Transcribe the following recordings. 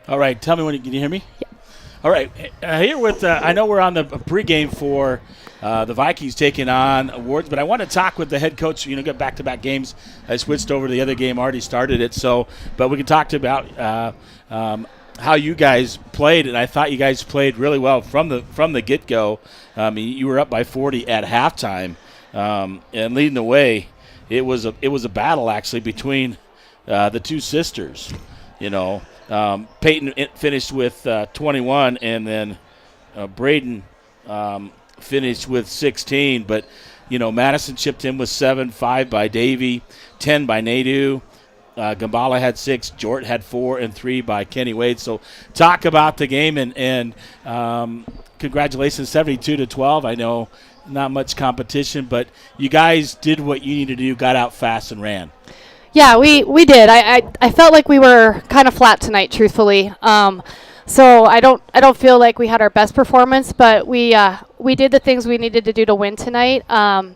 All right, tell me when can you hear me? All right, here with I know we're on the pregame for the Vikings taking on Wardens, but I want to talk with the head coach. You know, get back-to-back games. I switched over to the other game, already started it, but we can talk to about how you guys played, and I thought you guys played really well from the get-go. You were up by 40 at halftime, and leading the way. It was a battle actually between the two sisters. You know, Peyton finished with 21, and then Braden finished with 16. But Madison chipped in with 7, 5 by Davey, 10 by Nadu. Gambala had 6, Jort had 4, and 3 by Kenny Wade. So talk about the game and congratulations, 72-12. I know not much competition, but you guys did what you needed to do, got out fast and ran. Yeah, we did. I felt like we were kind of flat tonight, truthfully. So I don't feel like we had our best performance, but we did the things we needed to do to win tonight. And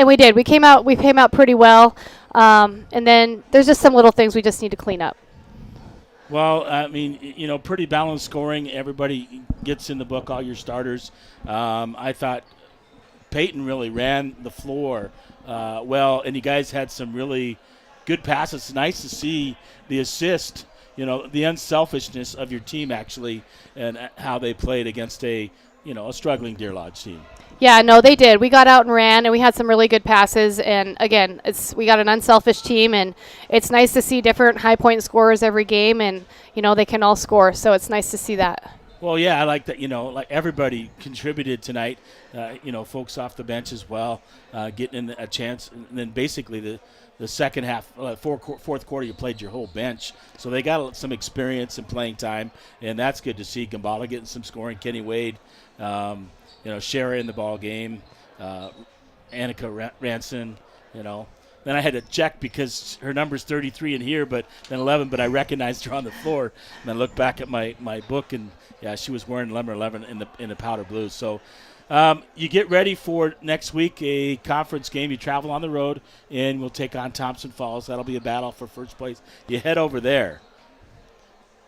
we did. We came out pretty well. And then there's just some little things we just need to clean up. Well, I mean, pretty balanced scoring. Everybody gets in the book, all your starters. I thought Peyton really ran the floor well, and you guys had some really good passes. It's nice to see the assist, the unselfishness of your team actually, and how they played against a struggling Deer Lodge team. Yeah, no, they did. We got out and ran, and we had some really good passes. And again, we got an unselfish team, and it's nice to see different high point scorers every game, and they can all score. So it's nice to see that. Well, yeah, I like that. Like everybody contributed tonight. Folks off the bench as well, getting in a chance. And then basically the second half, fourth quarter, you played your whole bench, so they got some experience and playing time, and that's good to see. Gambala getting some scoring. Kenny Wade, Shara in the ball game, Annika Ranson, Then I had to check because her number's 33 in here, but then 11. But I recognized her on the floor, and then looked back at my book, and yeah, she was wearing number 11 in the powder blue. So you get ready for next week, a conference game. You travel on the road, and we'll take on Thompson Falls. That'll be a battle for first place. You head over there.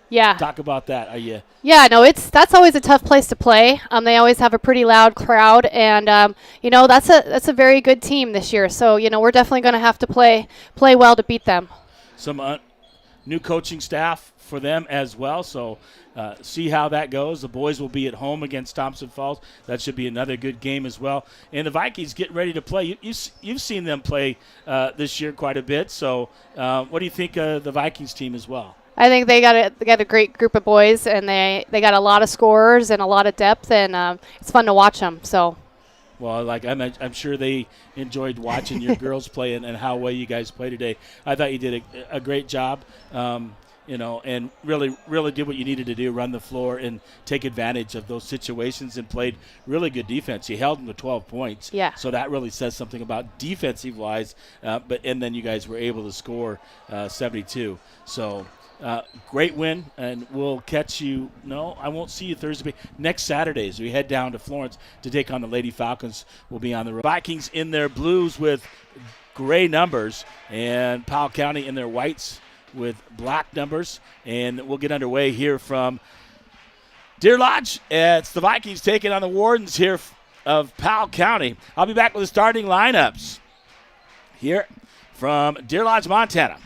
Yeah. Talk about that. Are you? Yeah, no, that's always a tough place to play. They always have a pretty loud crowd, and that's a very good team this year. So we're definitely going to have to play well to beat them. Some new coaching staff for them as well. So see how that goes. The boys will be at home against Thompson Falls. That should be another good game as well. And the Vikings get ready to play. You've seen them play this year quite a bit. So what do you think of the Vikings team as well? I think they got a great group of boys, and they got a lot of scorers and a lot of depth, and it's fun to watch them. So. Well, I'm sure they enjoyed watching your girls play and how well you guys play today. I thought you did a great job, and really, really did what you needed to do, run the floor and take advantage of those situations, and played really good defense. You held them to 12 points. Yeah. So that really says something about defensive-wise, and then you guys were able to score 72. So great win, and we'll catch you. No, I won't see you Thursday. Next Saturday, as we head down to Florence to take on the Lady Falcons, we'll be on the road. Vikings in their blues with gray numbers, and Powell County in their whites with black numbers. And we'll get underway here from Deer Lodge. It's the Vikings taking on the Wardens here of Powell County. I'll be back with the starting lineups here from Deer Lodge, Montana.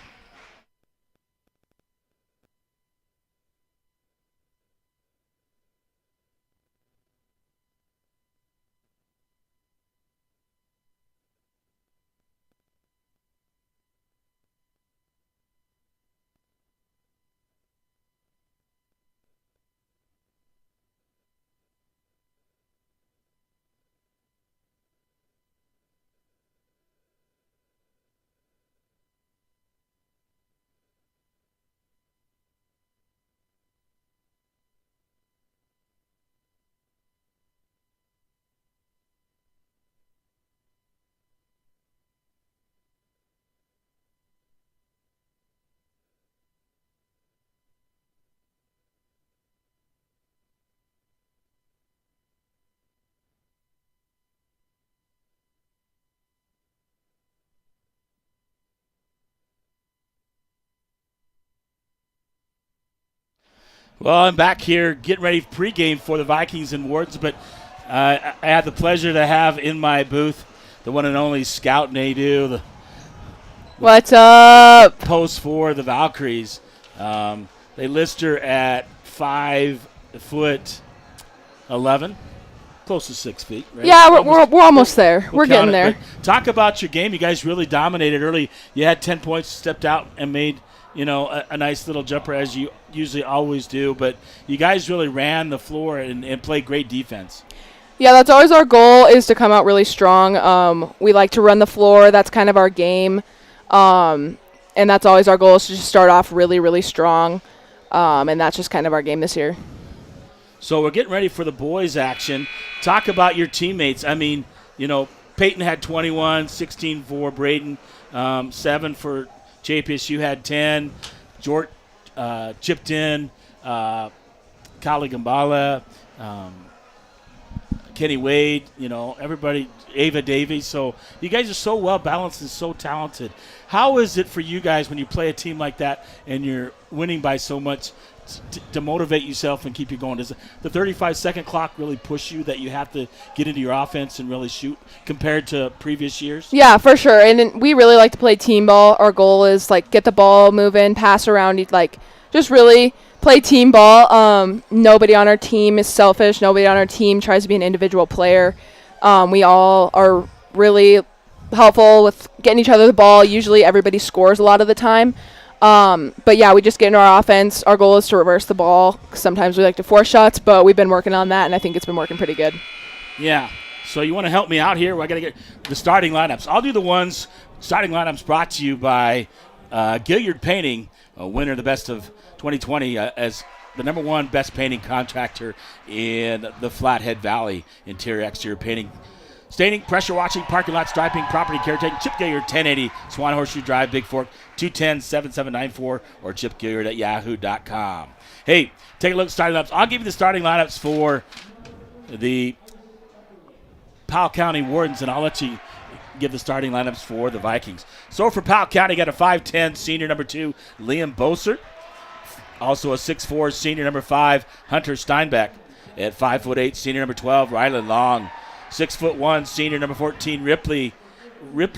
Well, I'm back here getting ready pregame for the Vikings and Wardens, but I had the pleasure to have in my booth the one and only Scout Nadeau, the What's up? post for the Valkyries. They list her at 5'11", close to 6 feet. Right? Yeah, we're almost there. We're getting there. Talk about your game. You guys really dominated early. You had 10 points, stepped out and made a nice little jumper as you usually always do. But you guys really ran the floor and played great defense. Yeah, that's always our goal, is to come out really strong. We like to run the floor. That's kind of our game. And that's always our goal, is to just start off really, really strong. And that's just kind of our game this year. So we're getting ready for the boys' action. Talk about your teammates. I mean, Peyton had 21, 16 for Braden, 7 for JPSU had 10. Jort chipped in. Kali Gambala, Kenny Wade, everybody, Ava Davies. So you guys are so well balanced and so talented. How is it for you guys when you play a team like that and you're winning by so much to motivate yourself and keep you going? Does the 35-second clock really push you that you have to get into your offense and really shoot compared to previous years? Yeah, for sure. And then we really like to play team ball. Our goal is get the ball moving, pass around, just really play team ball. Nobody on our team is selfish. Nobody on our team tries to be an individual player. We all are really helpful with getting each other the ball. Usually everybody scores a lot of the time. But yeah, we just get into our offense. Our goal is to reverse the ball. Sometimes we like to force shots, but we've been working on that, and I think it's been working pretty good. Yeah. So you want to help me out here? Well, I got to get the starting lineups. I'll do the ones. Starting lineups brought to you by Gilliard Painting, a winner of the best of 2020 as the number one best painting contractor in the Flathead Valley. Interior, exterior painting, staining, pressure washing, parking lot striping, property caretaking. Chip Gilliard, 1080 Swan Horseshoe Drive, Bigfork, 210-7794, or chipgilliard@yahoo.com. Hey, take a look at starting lineups. I'll give you the starting lineups for the Powell County Wardens, and I'll let you give the starting lineups for the Vikings. So for Powell County, got a 5'10", senior number 2, Liam Bossert. Also a 6'4", senior number 5, Hunter Steinbeck. At 5'8", senior number 12, Rylan Long. 6'1", senior number 14, Ripley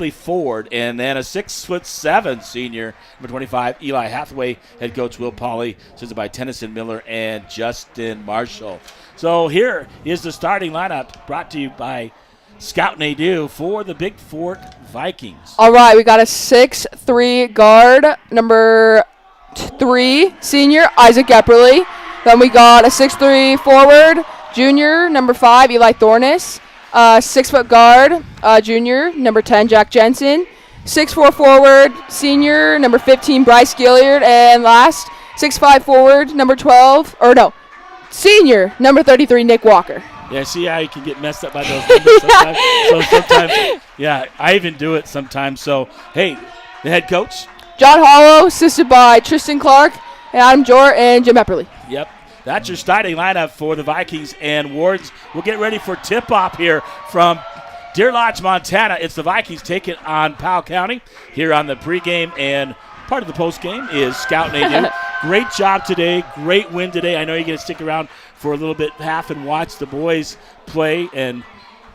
Ford. And then a 6'7", senior number 25, Eli Hathaway. Head coach Will Pauley, assisted by Tennyson Miller and Justin Marshall. So here is the starting lineup brought to you by Scout Nadeau for the Bigfork Vikings. All right, we got a 6'3" guard, number 3, senior, Isaac Epperly. Then we got a 6'3" forward, junior, number 5, Eli Thornis. 6-foot guard, junior, number 10, Jack Jensen. 6'4" forward, senior, number 15, Bryce Gilliard. And last, 6'5" forward, number 12, senior, number 33, Nick Walker. Yeah, see how you can get messed up by those numbers sometimes? So sometimes, yeah, I even do it sometimes. So, hey, the head coach? John Hollow, assisted by Tristan Clark, and Adam Jor, and Jim Epperly. Yep. That's your starting lineup for the Vikings and Wardens. We'll get ready for tip-off here from Deer Lodge, Montana. It's the Vikings taking on Powell County here on the pregame, and part of the postgame is Scout Nadeau. Great job today. Great win today. I know you're going to stick around for a little bit, half, and watch the boys play, and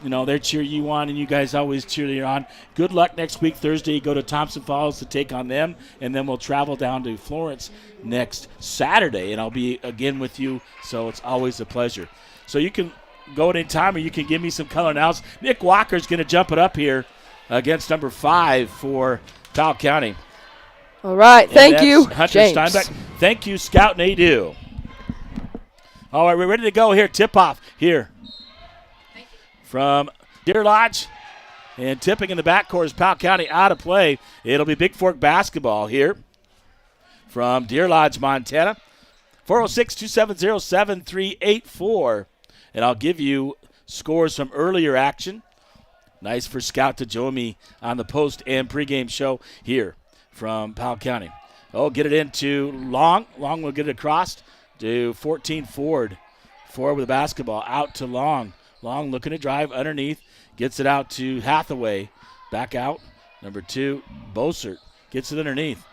they cheer you on, and you guys always cheer you on. Good luck next week, Thursday. You go to Thompson Falls to take on them, and then we'll travel down to Florence next Saturday, and I'll be again with you, so it's always a pleasure. So you can go at any time, or you can give me some color analysis. Nick Walker's going to jump it up here against number 5 for Powell County. All right, thank you, Hunter James. Steinbeck. Thank you, Scout Nadeau. All right, we're ready to go here. Tip-off here from Deer Lodge. And tipping in the backcourt is Powell County out of play. It'll be Bigfork basketball here from Deer Lodge, Montana. 406-270-7384. And I'll give you scores from earlier action. Nice for Scout to join me on the post and pregame show here from Powell County. Oh, get it into Long. Long will get it across to 14 Ford. Ford with the basketball out to Long. Long looking to drive underneath. Gets it out to Hathaway. Back out. Number 2, Bossert. Gets it underneath.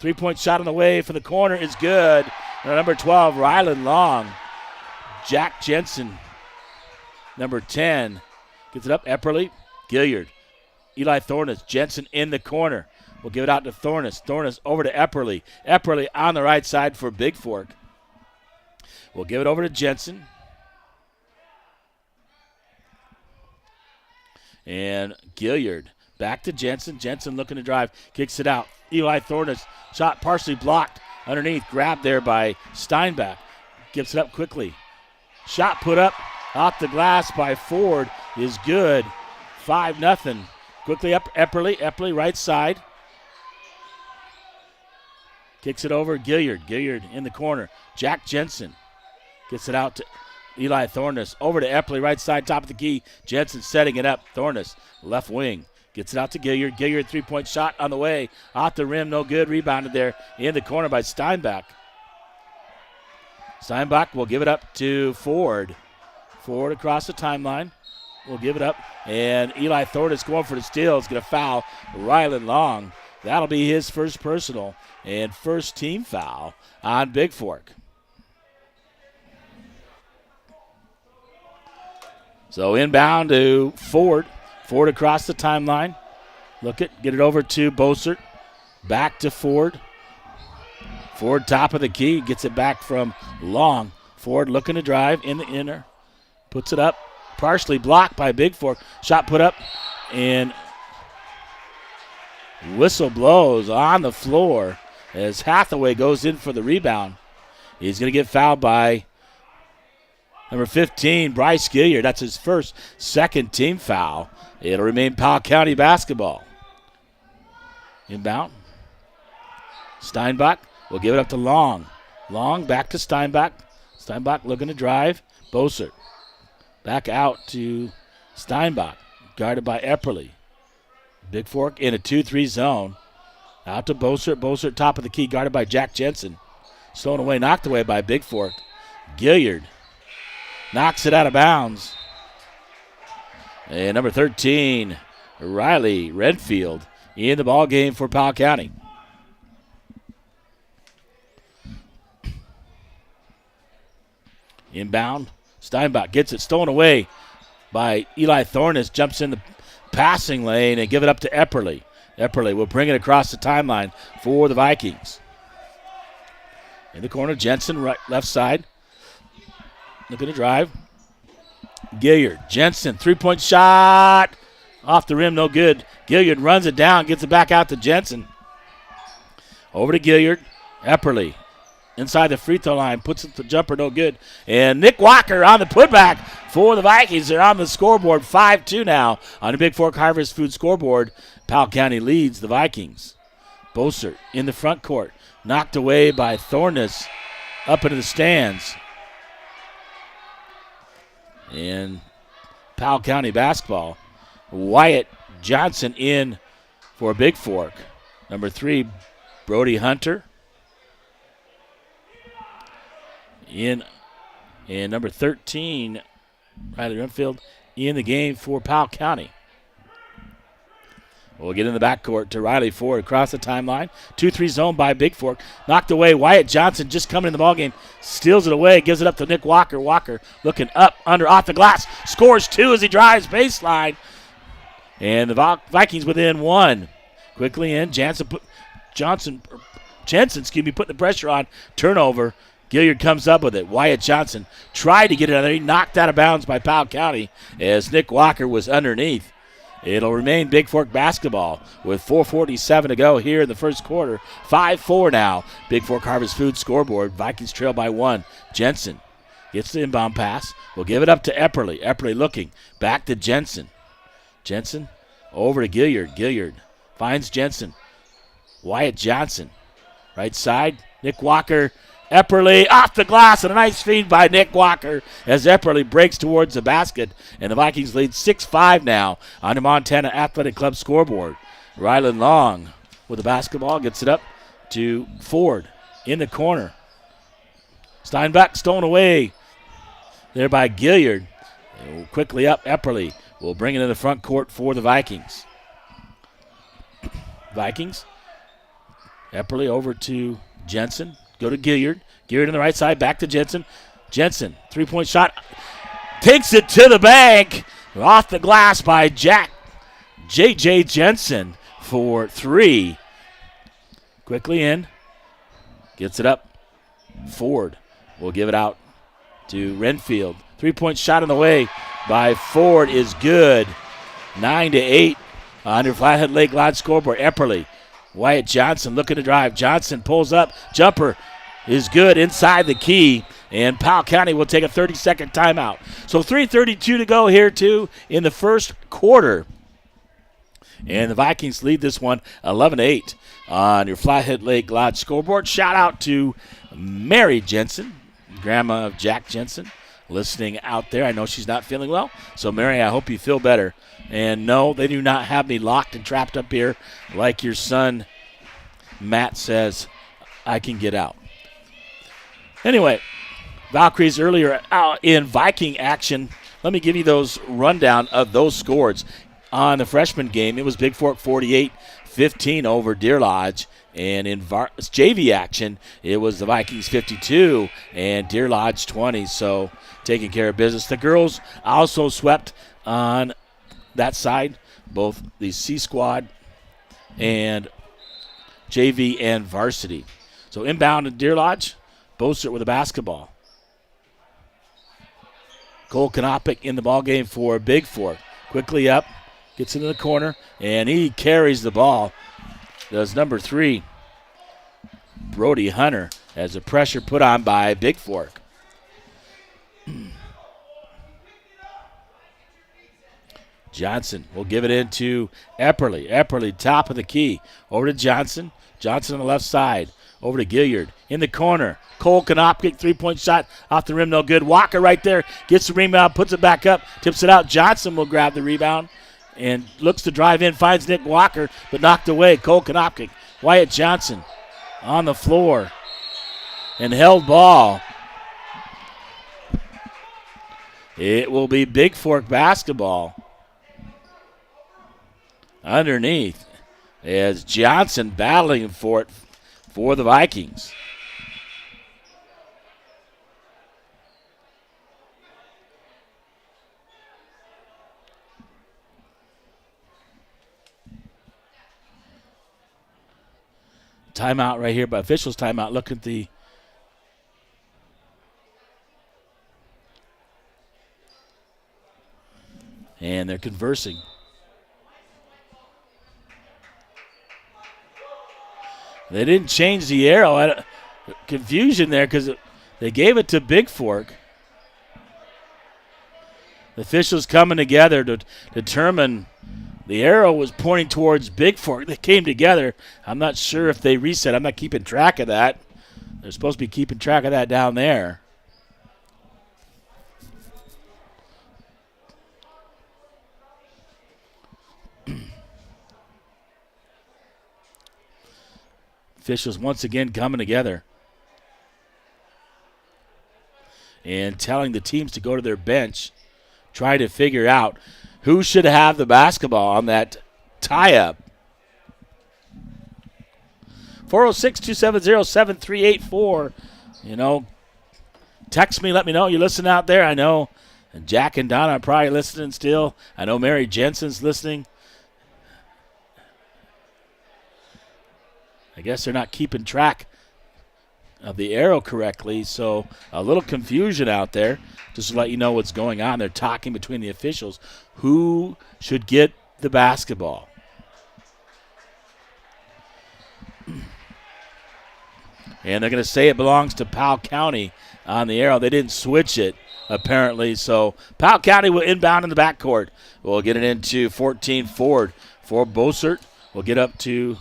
3-point shot on the way for the corner is good. Number 12, Rylan Long. Jack Jensen, number 10, gets it up. Epperly, Gilliard, Eli Thornus, Jensen in the corner. We'll give it out to Thornus. Thornus over to Epperly. Epperly on the right side for Bigfork. We'll give it over to Jensen. And Gilliard back to Jensen. Jensen looking to drive, kicks it out. Eli Thornus, shot partially blocked underneath, grabbed there by Steinbach. Gives it up quickly. Shot put up off the glass by Ford is good. 5-0. Quickly up Epperly. Epperly right side. Kicks it over Gilliard. Gilliard in the corner. Jack Jensen gets it out to Eli Thornus. Over to Epperly right side, top of the key. Jensen setting it up. Thornus left wing. Gets it out to Gilliard. Gilliard 3-point shot on the way. Off the rim, no good. Rebounded there in the corner by Steinbach. Steinbach will give it up to Ford. Ford across the timeline. Will give it up. And Eli Thornus going for the steal. Is going to foul Rylan Long. That'll be his first personal and first team foul on Bigfork. So inbound to Ford. Ford across the timeline. Look it. Get it over to Bossert. Back to Ford. Ford top of the key, gets it back from Long. Ford looking to drive in the inner. Puts it up, partially blocked by Bigfork. Shot put up, and whistle blows on the floor as Hathaway goes in for the rebound. He's going to get fouled by number 15, Bryce Gilliard. That's his second team foul. It'll remain Powell County basketball. Inbound. Steinbach. We'll give it up to Long. Long back to Steinbach. Steinbach looking to drive. Bossert. Back out to Steinbach. Guarded by Epperly. Bigfork in a 2-3 zone. Out to Bossert. Bossert top of the key. Guarded by Jack Jensen. Stolen away. Knocked away by Bigfork. Gilliard knocks it out of bounds. And number 13, Riley Redfield in the ball game for Powell County. Inbound. Steinbach gets it stolen away by Eli Thornus. Jumps in the passing lane and give it up to Epperly. Epperly will bring it across the timeline for the Vikings. In the corner, Jensen, right, left side. Looking to drive. Gilliard. Jensen, 3-point shot. Off the rim, no good. Gilliard runs it down, gets it back out to Jensen. Over to Gilliard. Epperly. Inside the free throw line, puts it the jumper, no good. And Nick Walker on the putback for the Vikings. They're on the scoreboard, 5-2 now on the Bigfork Harvest Food scoreboard. Powell County leads the Vikings. Bossert in the front court, knocked away by Thornus up into the stands. And Powell County basketball. Wyatt Johnson in for Bigfork. Number 3, Brody Hunter. In and number 13, Riley Renfield in the game for Powell County. We'll get in the backcourt to Riley Ford across the timeline. 2-3 zone by Bigfork. Knocked away. Wyatt Johnson just coming in the ballgame. Steals it away. Gives it up to Nick Walker. Walker looking up, under, off the glass. Scores 2 as he drives baseline. And the Vikings within 1. Quickly in. Jensen putting the pressure on. Turnover. Gilliard comes up with it. Wyatt Johnson tried to get it out there. He knocked out of bounds by Powell County as Nick Walker was underneath. It'll remain Bigfork basketball with 4:47 to go here in the first quarter. 5-4 now. Bigfork Harvest Food scoreboard. Vikings trail by 1. Jensen gets the inbound pass. We'll give it up to Epperly. Epperly looking. Back to Jensen. Jensen over to Gilliard. Gilliard finds Jensen. Wyatt Johnson. Right side. Nick Walker. Epperly off the glass and a nice feed by Nick Walker as Epperly breaks towards the basket. And the Vikings lead 6-5 now on the Montana Athletic Club scoreboard. Rylan Long with the basketball gets it up to Ford in the corner. Steinbach stolen away there by Gilliard. Quickly up, Epperly will bring it in the front court for the Vikings. Vikings. Epperly over to Jensen. Go to Gilliard. Gilliard on the right side, back to Jensen. Jensen, three-point shot. Takes it to the bank. Off the glass by J.J. Jensen for 3. Quickly in. Gets it up. Ford will give it out to Renfield. Three-point shot on the way by Ford is good. 9-8 on your Flathead Lake Lodge scoreboard. Epperly. Wyatt Johnson looking to drive. Johnson pulls up. Jumper is good inside the key. And Powell County will take a 30-second timeout. So 3:32 to go here, too, in the first quarter. And the Vikings lead this one 11-8 on your Flathead Lake Lodge scoreboard. Shout out to Mary Jensen, grandma of Jack Jensen, listening out there. I know she's not feeling well. So, Mary, I hope you feel better. And no, they do not have me locked and trapped up here like your son, Matt, says I can get out. Anyway, Valkyries earlier out in Viking action. Let me give you those rundown of those scores. On the freshman game, it was Bigfork 48-15 over Deer Lodge. And in JV action, it was the Vikings 52 and Deer Lodge 20. So taking care of business. The girls also swept on that side, both the C squad and JV and varsity. So inbound in Deer Lodge, Bossert with a basketball. Cole Kanopic in the ball game for Bigfork. Quickly up, gets into the corner, and he carries the ball. Does number 3, Brody Hunter, as the pressure put on by Bigfork. Johnson will give it into Epperly. Epperly, top of the key. Over to Johnson. Johnson on the left side. Over to Gilliard. In the corner. Cole Kanopkick, three-point shot off the rim, no good. Walker right there gets the rebound, puts it back up, tips it out. Johnson will grab the rebound and looks to drive in, finds Nick Walker, but knocked away. Cole Kanopkick. Wyatt Johnson on the floor and held ball. It will be Bigfork basketball. Underneath as Johnson battling for it for the Vikings. Timeout right here, but officials timeout. Look at the and they're conversing. They didn't change the arrow. Confusion there because they gave it to Bigfork. The officials coming together to determine the arrow was pointing towards Bigfork. They came together. I'm not sure if they reset. I'm not keeping track of that. They're supposed to be keeping track of that down there. Officials once again coming together and telling the teams to go to their bench, try to figure out who should have the basketball on that tie-up. 406-270-7384. You know, text me, let me know you're listening out there. I know Jack and Donna are probably listening still. I know Mary Jensen's listening. I guess they're not keeping track of the arrow correctly, so a little confusion out there. Just to let you know what's going on. They're talking between the officials. Who should get the basketball? And they're going to say it belongs to Powell County on the arrow. They didn't switch it, apparently. So Powell County will inbound in the backcourt. We'll get it into 14 Ford for Bossert. We'll get up to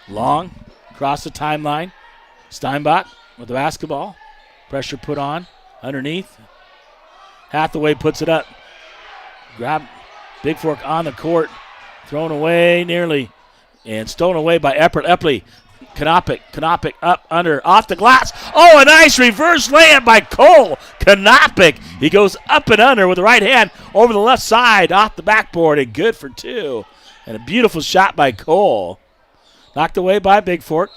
Long, across the timeline. Steinbach with the basketball. Pressure put on underneath. Hathaway puts it up. Grab Bigfork on the court. Thrown away nearly. And stolen away by Eppley. Kanopic up under, off the glass. Oh, a nice reverse layup by Cole Kanopic. He goes up and under with the right hand over the left side, off the backboard, and good for 2. And a beautiful shot by Cole. Knocked away by Bigfork.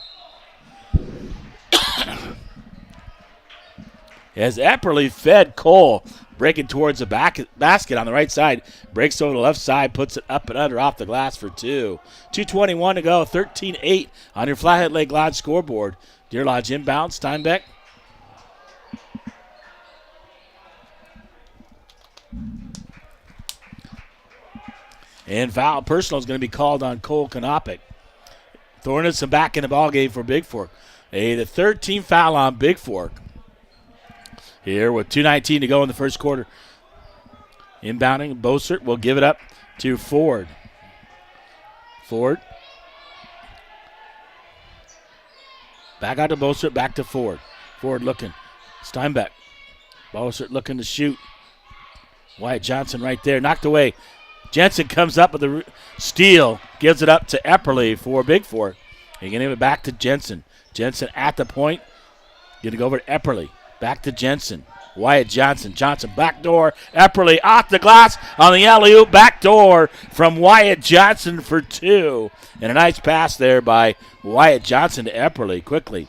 as Epperly fed Cole, breaking towards the basket on the right side. Breaks over the left side, puts it up and under off the glass for two. 2:21 to go, 13-8 on your Flathead Lake Lodge scoreboard. Deer Lodge inbound, Steinbeck. And foul personal is going to be called on Cole Konopik. Thornton back in the ballgame for Bigfork. The third team foul on Bigfork. Here with 2:19 to go in the first quarter. Inbounding, Bossert will give it up to Ford. Ford. Back out to Bossert, back to Ford. Ford looking. Steinbeck. Bossert looking to shoot. Wyatt Johnson right there, knocked away. Jensen comes up with a steal, gives it up to Epperly for Bigfork. He's going to give it back to Jensen. Jensen at the point. Going to go over to Epperly. Back to Jensen. Wyatt Johnson. Johnson backdoor. Epperly off the glass on the alley-oop. Backdoor from Wyatt Johnson for two. And a nice pass there by Wyatt Johnson to Epperly quickly.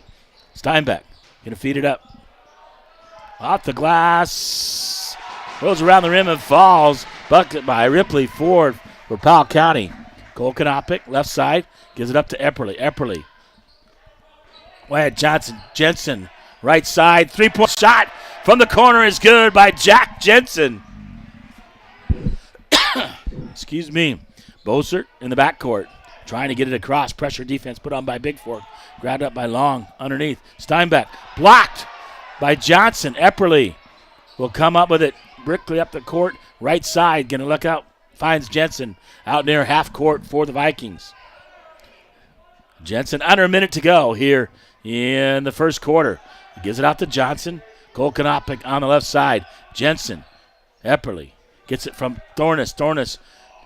Steinbeck going to feed it up. Off the glass. Goes around the rim and falls. Bucket by Ripley Ford for Powell County. Cole Konopik, left side, gives it up to Epperly. Epperly. Wyatt Johnson. Jensen, right side. Three-point shot from the corner is good by Jack Jensen. Excuse me. Bossert in the backcourt. Trying to get it across. Pressure defense put on by Bigfork. Grabbed up by Long underneath. Steinbeck. Blocked by Johnson. Epperly will come up with it. Brickley up the court. Right side. Going to look out. Finds Jensen out near half court for the Vikings. Jensen under a minute to go here in the first quarter. He gives it out to Johnson. Cole Konopik on the left side. Jensen. Epperly gets it from Thornus. Thornus.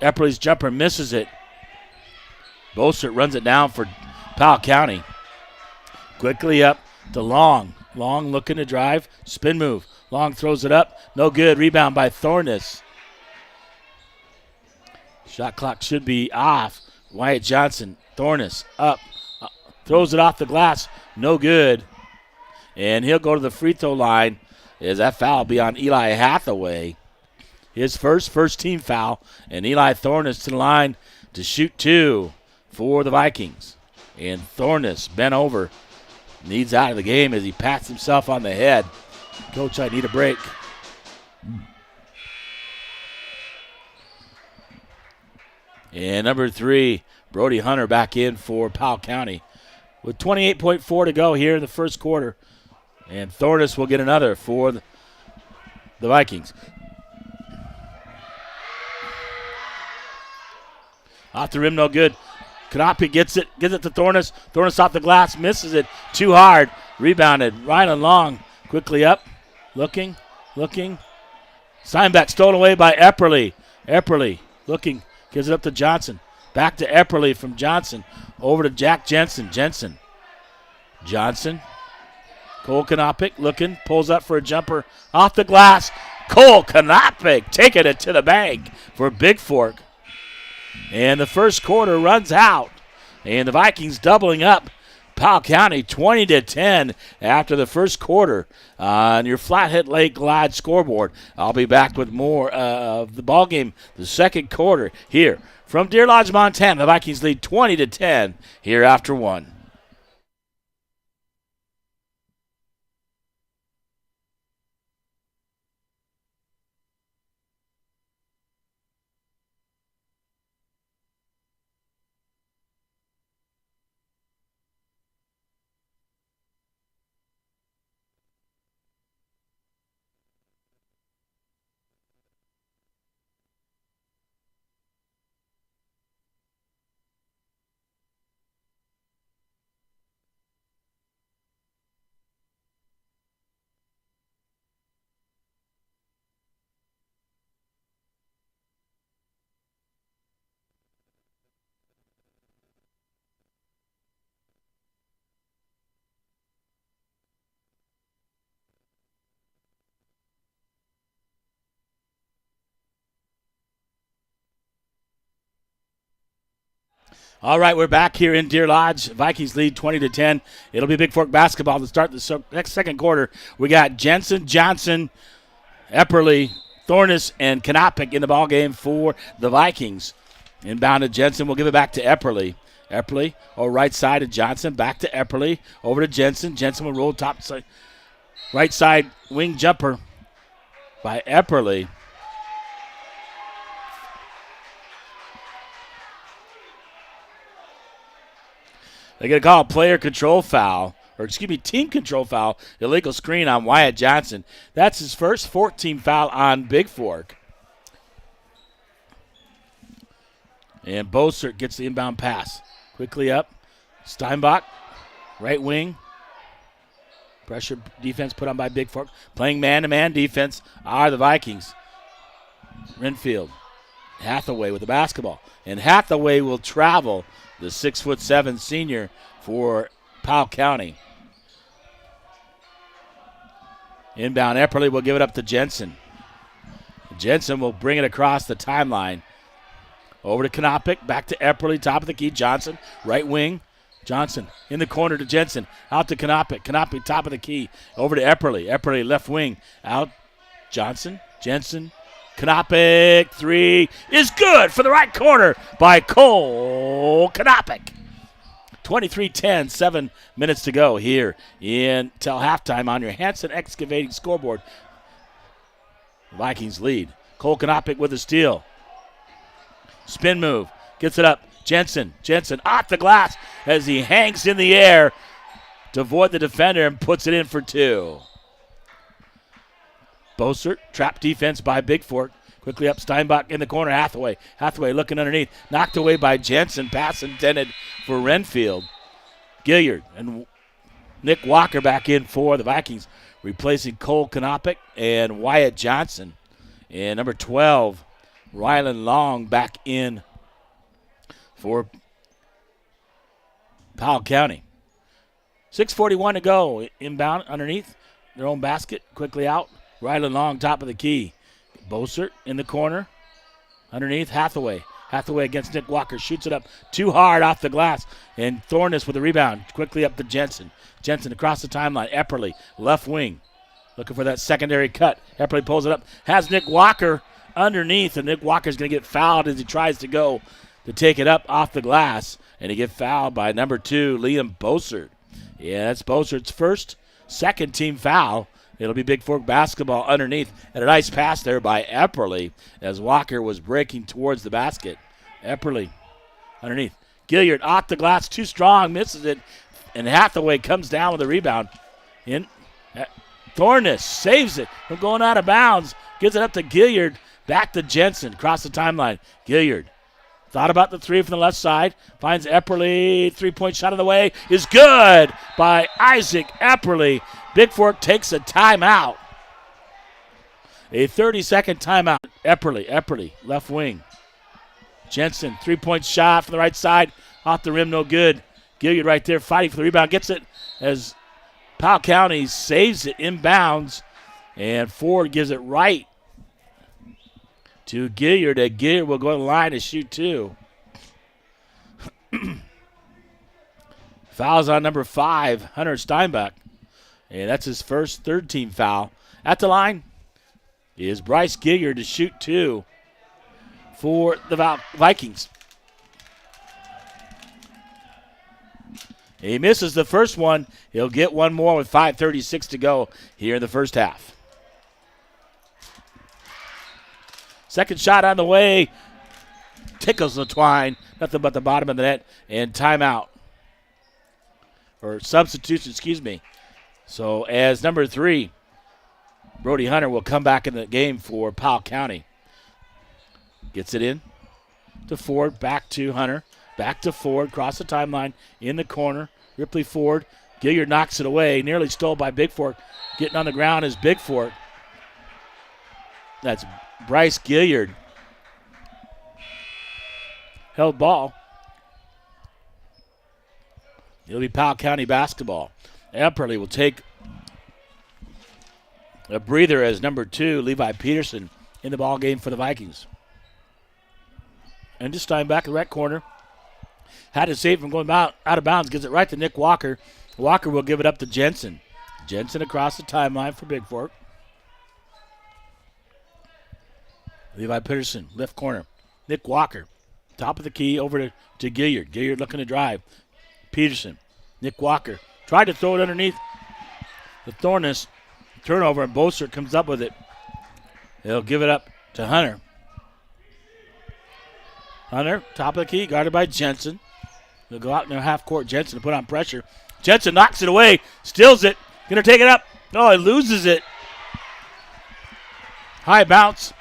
Epperly's jumper misses it. Bossert runs it down for Powell County. Quickly up to Long. Long looking to drive. Spin move. Long throws it up. No good. Rebound by Thornus. Shot clock should be off. Wyatt Johnson. Thornus up. Throws it off the glass. No good. And he'll go to the free throw line as that foul will be on Eli Hathaway. His first team foul. And Eli Thornus to the line to shoot two for the Vikings. And Thornus bent over. Needs out of the game as he pats himself on the head. Coach, I need a break. And number 3, Brody Hunter back in for Powell County. With 28.4 to go here in the first quarter. And Thornus will get another for the Vikings. Off the rim, no good. Konopik gets it to Thornus. Thornus off the glass, misses it. Too hard. Rebounded. Rylan Long quickly up. Looking. Steinbeck stolen away by Epperly. Epperly looking. Gives it up to Johnson. Back to Epperly from Johnson. Over to Jack Jensen. Johnson. Cole Konopik looking. Pulls up for a jumper. Off the glass. Cole Konopik taking it to the bank for Bigfork. And the first quarter runs out. And the Vikings doubling up. Powell County 20-10 after the first quarter on your Flathead Lake Lodge scoreboard. I'll be back with more of the ballgame, the second quarter here from Deer Lodge, Montana. The Vikings lead 20-10 here after one. All right, we're back here in Deer Lodge. Vikings lead 20-10. It'll be Bigfork basketball to start the next second quarter. We got Jensen, Johnson, Epperly, Thornus, and Kanopik in the ball game for the Vikings. Inbound to Jensen. We'll give it back to Epperly. Epperly, right side to Johnson. Back to Epperly. Over to Jensen. Jensen will roll top side. Right side wing jumper by Epperly. They're going to call a player control foul, team control foul, illegal screen on Wyatt Johnson. That's his first 14 foul on Bigfork. And Bossert gets the inbound pass. Quickly up. Steinbach, right wing. Pressure defense put on by Bigfork. Playing man-to-man defense are the Vikings. Renfield. Hathaway with the basketball. And Hathaway will travel, the 6'7" senior for Powell County. Inbound Epperly will give it up to Jensen. Jensen will bring it across the timeline. Over to Kanopik, back to Epperly, top of the key. Johnson, right wing. Johnson in the corner to Jensen. Out to Kanopik. Kanopik, top of the key. Over to Epperly. Epperly, left wing. Out. Johnson. Jensen. Kanopik. Three is good for the right corner by Cole Kanopik. 23-10, 7 minutes to go here until halftime on your Hanson Excavating scoreboard. Vikings lead. Cole Kanopik with a steal. Spin move. Gets it up. Jensen off the glass as he hangs in the air to avoid the defender and puts it in for two. Bossert, trap defense by Bigfork. Quickly up, Steinbach in the corner, Hathaway. Hathaway looking underneath. Knocked away by Jensen. Pass intended for Renfield. Gilliard and Nick Walker back in for the Vikings, replacing Cole Kanopik and Wyatt Johnson. And number 12, Rylan Long back in for Powell County. 6:41 to go. Inbound underneath their own basket. Quickly out. Rylan Long, top of the key. Bossert in the corner. Underneath Hathaway. Hathaway against Nick Walker. Shoots it up too hard off the glass. And Thornus with the rebound. Quickly up to Jensen. Jensen across the timeline. Epperly, left wing. Looking for that secondary cut. Epperly pulls it up. Has Nick Walker underneath. And Nick Walker's going to get fouled as he tries to go to take it up off the glass. And he get fouled by number 2, Liam Bossert. Yeah, that's Bossert's second team foul. It'll be Bigfork basketball underneath. And a nice pass there by Epperly as Walker was breaking towards the basket. Epperly underneath. Gilliard off the glass, too strong, misses it. And Hathaway comes down with a rebound. Thornus saves it from going out of bounds. Gives it up to Gilliard. Back to Jensen. Across the timeline. Gilliard thought about the three from the left side. Finds Epperly. Three-point shot of the way is good by Isaac Epperly. Bigfork takes a timeout. A 30-second timeout. Epperly, left wing. Jensen, three-point shot from the right side. Off the rim, no good. Gilliard right there fighting for the rebound. Gets it as Powell County saves it inbounds. And Ford gives it right to Gilliard. And Gilliard will go to the line to shoot two. Fouls on number 5, Hunter Steinbach. And that's his first third-team foul. At the line is Bryce Gilliard to shoot two for the Vikings. He misses the first one. He'll get one more with 5:36 to go here in the first half. Second shot on the way. Tickles the twine. Nothing but the bottom of the net. And timeout. Or substitution, excuse me. So as number 3, Brody Hunter will come back in the game for Powell County. Gets it in to Ford, back to Hunter, back to Ford, across the timeline, in the corner. Ripley Ford, Gilliard knocks it away, nearly stole by Bigfork. Getting on the ground is Bigfork. That's Bryce Gilliard. Held ball. It'll be Powell County basketball. Epperly will take a breather as number 2, Levi Peterson, in the ball game for the Vikings. And to Steinbach, the right corner. Had to save from going out of bounds. Gives it right to Nick Walker. Walker will give it up to Jensen. Jensen across the timeline for Bigfork. Levi Peterson, left corner. Nick Walker, top of the key, over to Gilliard. Gilliard looking to drive. Peterson, Nick Walker, tried to throw it underneath the Thornus. Turnover, and Boser comes up with it. He'll give it up to Hunter. Hunter, top of the key, guarded by Jensen. They'll go out in their half court. Jensen to put on pressure. Jensen knocks it away, steals it, gonna take it up. Oh, he loses it. High bounce.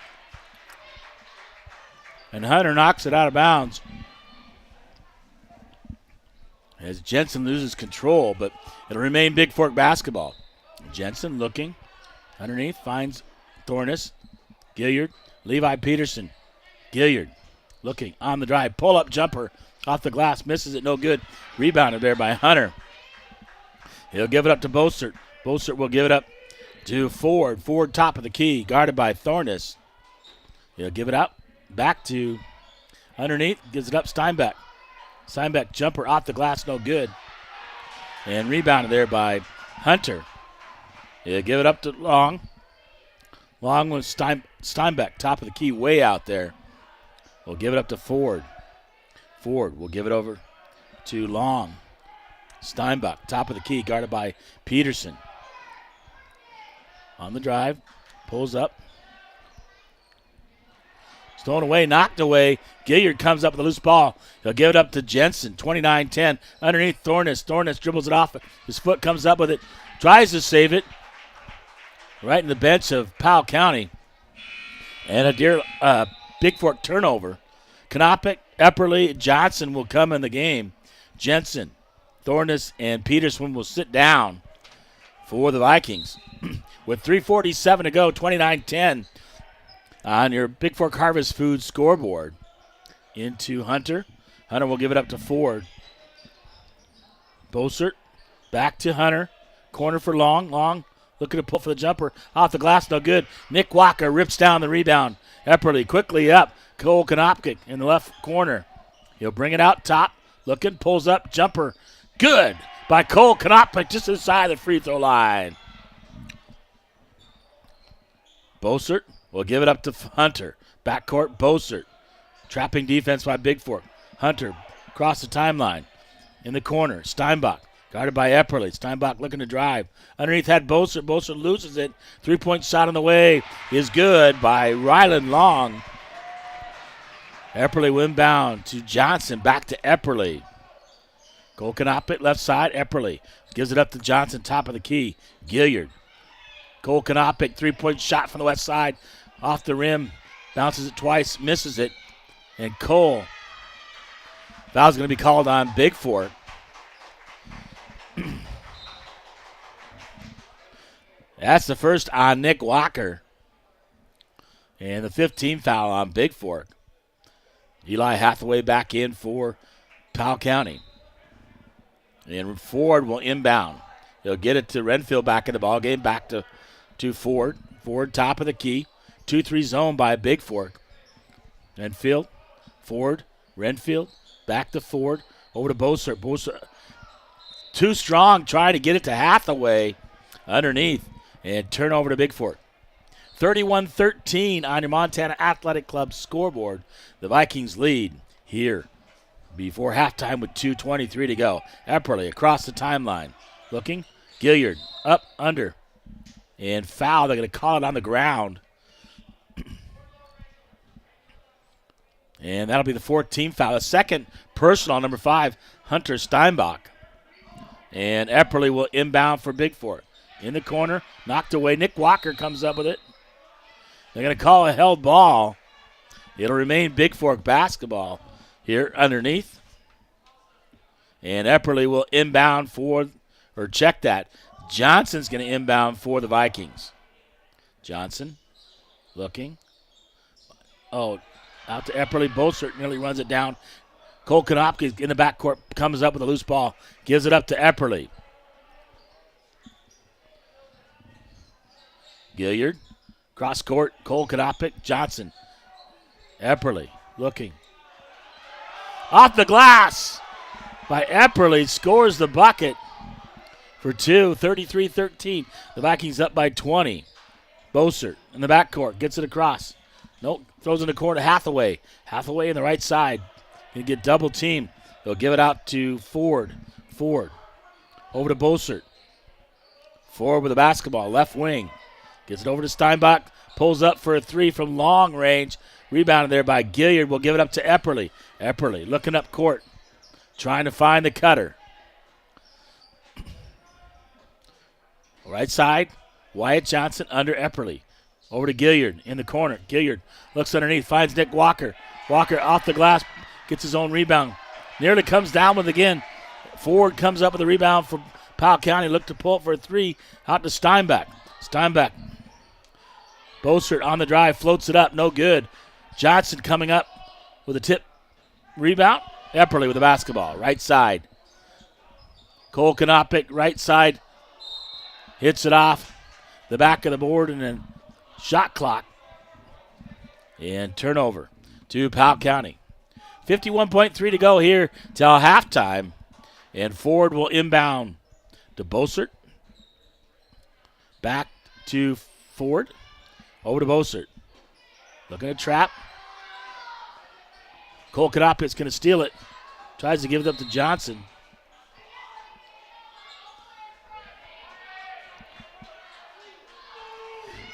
And Hunter knocks it out of bounds. As Jensen loses control, but it'll remain Bigfork basketball. Jensen looking underneath, finds Thornus. Gilliard, Levi Peterson. Gilliard looking on the drive. Pull-up jumper off the glass, misses it, no good. Rebounded there by Hunter. He'll give it up to Bossert. Bossert will give it up to Ford. Ford top of the key, guarded by Thornus. He'll give it up. Back to underneath, gives it up Steinbeck. Steinbeck jumper off the glass, no good. And rebounded there by Hunter. He'll give it up to Long. Long with Steinbeck, top of the key, way out there. We'll give it up to Ford. Ford will give it over to Long. Steinbeck, top of the key, guarded by Peterson. On the drive, pulls up. Thrown away, knocked away. Gilliard comes up with a loose ball. He'll give it up to Jensen, 29-10. Underneath Thornus. Thornus dribbles it off. His foot comes up with it. Tries to save it. Right in the bench of Powell County. And a Bigfork turnover. Knopick, Epperly, Johnson will come in the game. Jensen, Thornus, and Peterson will sit down for the Vikings. With 3:47 to go, 29-10. On your Bigfork Harvest Food scoreboard. Into Hunter. Hunter will give it up to Ford. Bossert back to Hunter. Corner for Long. Long looking to pull for the jumper. Off the glass, no good. Nick Walker rips down the rebound. Epperly quickly up. Cole Konopkic in the left corner. He'll bring it out top. Looking, pulls up, jumper. Good by Cole Konopkic just inside the free throw line. Bossert will give it up to Hunter. Backcourt, Bossert. Trapping defense by Bigfork. Hunter across the timeline. In the corner, Steinbach. Guarded by Epperly. Steinbach looking to drive. Underneath had Bossert. Bossert loses it. Three-point shot on the way is good by Ryland Long. Epperly will inbound to Johnson. Back to Epperly. Cole Konopkic, left side. Epperly gives it up to Johnson, top of the key. Gilliard. Cole Konopkic, three-point shot from the west side. Off the rim, bounces it twice, misses it. And Cole, foul's going to be called on Bigfork. That's the first on Nick Walker. And the 15th foul on Bigfork. Eli Hathaway back in for Powell County. And Ford will inbound. He'll get it to Renfield back in the ball game, back to Ford. Ford top of the key. 2-3 zone by Bigfork. Renfield, Ford, Renfield, back to Ford, over to Bossert. Bossert too strong, trying to get it to Hathaway underneath, and turn over to Bigfork. 31-13 on your Montana Athletic Club scoreboard. The Vikings lead here before halftime with 2:23 to go. Epperly across the timeline. Looking, Gilliard up, under, and foul. They're going to call it on the ground. And that'll be the 14th foul. The second personal, number 5, Hunter Steinbach. And Epperly will inbound for Bigfork. In the corner, knocked away. Nick Walker comes up with it. They're going to call a held ball. It'll remain Bigfork basketball here underneath. And Epperly will inbound for, or check that. Johnson's going to inbound for the Vikings. Johnson looking. Oh, out to Epperly. Bossert nearly runs it down. Cole Konopkic in the backcourt comes up with a loose ball. Gives it up to Epperly. Gilliard. Cross court. Cole Konopkic. Johnson. Epperly looking. Off the glass by Epperly. Scores the bucket for two. 33-13. The Vikings up by 20. Bossert in the backcourt. Gets it across. Nope. Throws in the corner to Hathaway. Hathaway in the right side. Going to get double teamed. They'll give it out to Ford. Ford over to Bossert. Ford with the basketball. Left wing. Gets it over to Steinbach. Pulls up for a three from long range. Rebounded there by Gilliard. Will give it up to Epperly. Epperly looking up court. Trying to find the cutter. Right side. Wyatt Johnson under Epperly. Over to Gilliard in the corner. Gilliard looks underneath. Finds Nick Walker. Walker off the glass. Gets his own rebound. Nearly comes down with it again. Ford comes up with a rebound for Powell County. Looked to pull it for a three. Out to Steinbach. Steinbach. Bossert on the drive. Floats it up. No good. Johnson coming up with a tip rebound. Epperly with the basketball. Right side. Cole Kanopic. Right side. Hits it off the back of the board and then shot clock. And turnover to Powell County. 51.3 to go here till halftime. And Ford will inbound to Bossert. Back to Ford. Over to Bossert. Looking at trap. Cole Kanopic's going to steal it. Tries to give it up to Johnson.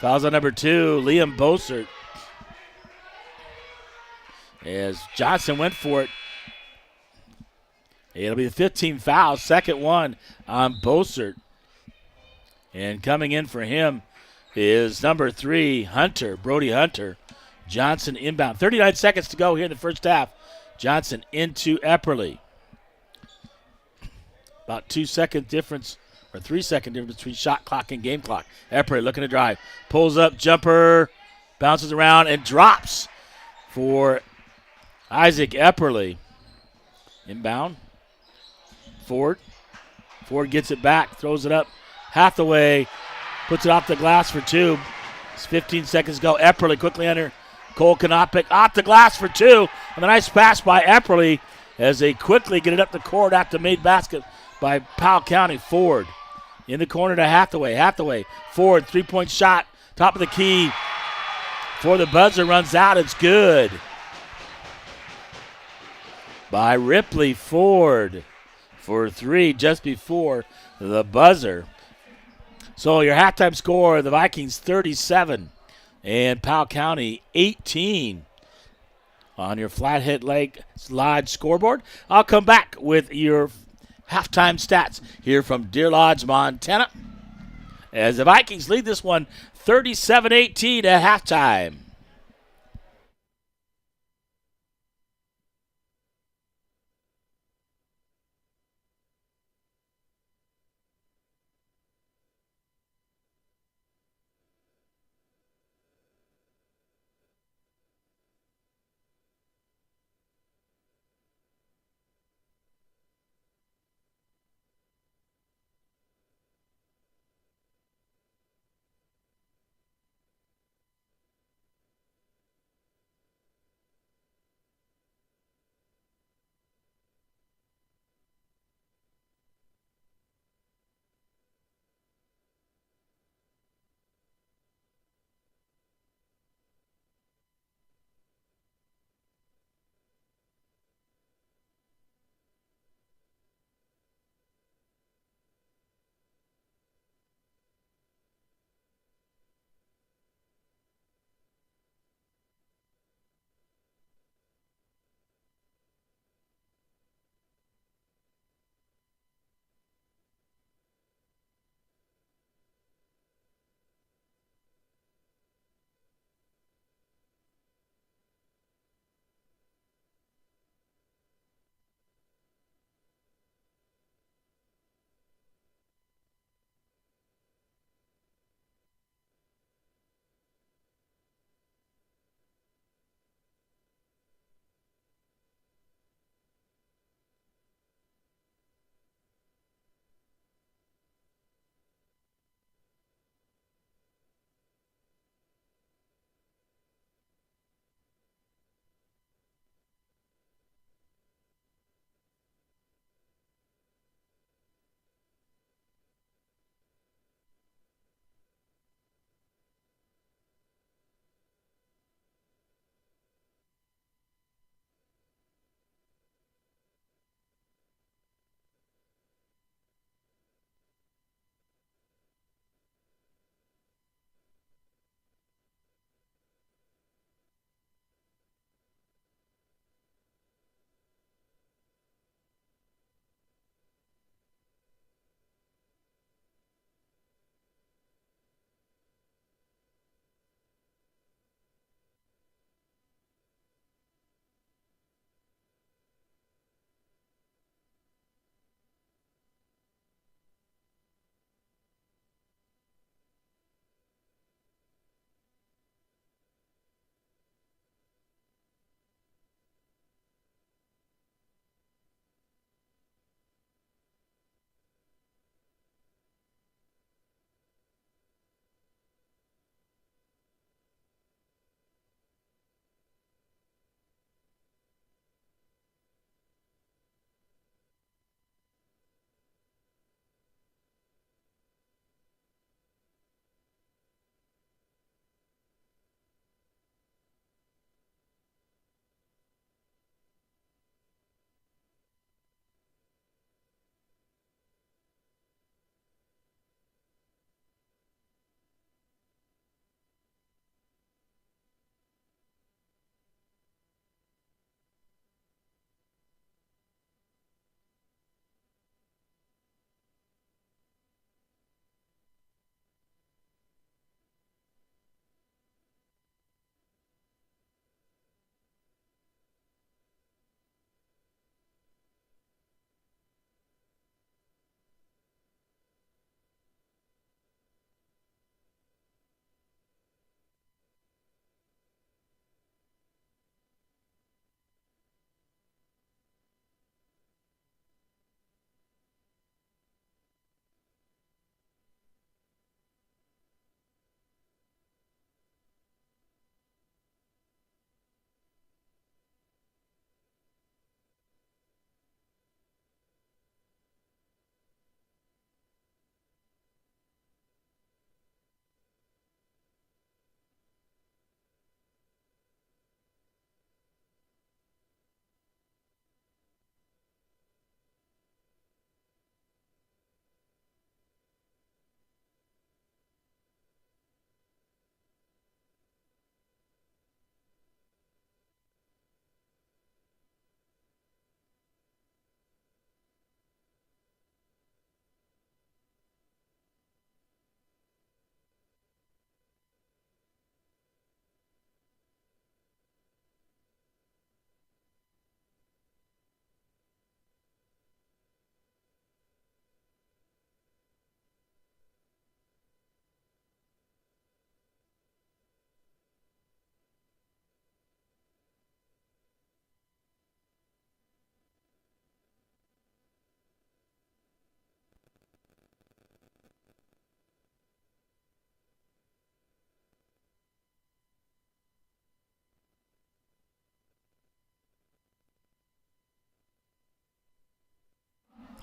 Fouls on number 2, Liam Bossert. As Johnson went for it. It'll be the 15th foul, second one on Bossert. And coming in for him is number 3, Hunter, Brody Hunter. Johnson inbound. 39 seconds to go here in the first half. Johnson into Epperly. About 2 second difference, or 3 second difference between shot clock and game clock. Epperly looking to drive. Pulls up, jumper, bounces around, and drops for Isaac Epperly. Inbound. Ford. Ford gets it back, throws it up. Hathaway puts it off the glass for 2. It's 15 seconds to go. Epperly quickly under Cole Kanopic. Off the glass for 2. And a nice pass by Epperly as they quickly get it up the court after made basket by Powell County. Ford in the corner to Hathaway. Hathaway, Ford, three-point shot, top of the key. For the buzzer runs out, it's good. By Ripley. Ford for 3 just before the buzzer. So your halftime score, the Vikings 37 and Powell County 18 on your Flathead Lake Lodge scoreboard. I'll come back with your halftime stats here from Deer Lodge, Montana, as the Vikings lead this one 37-18 at halftime.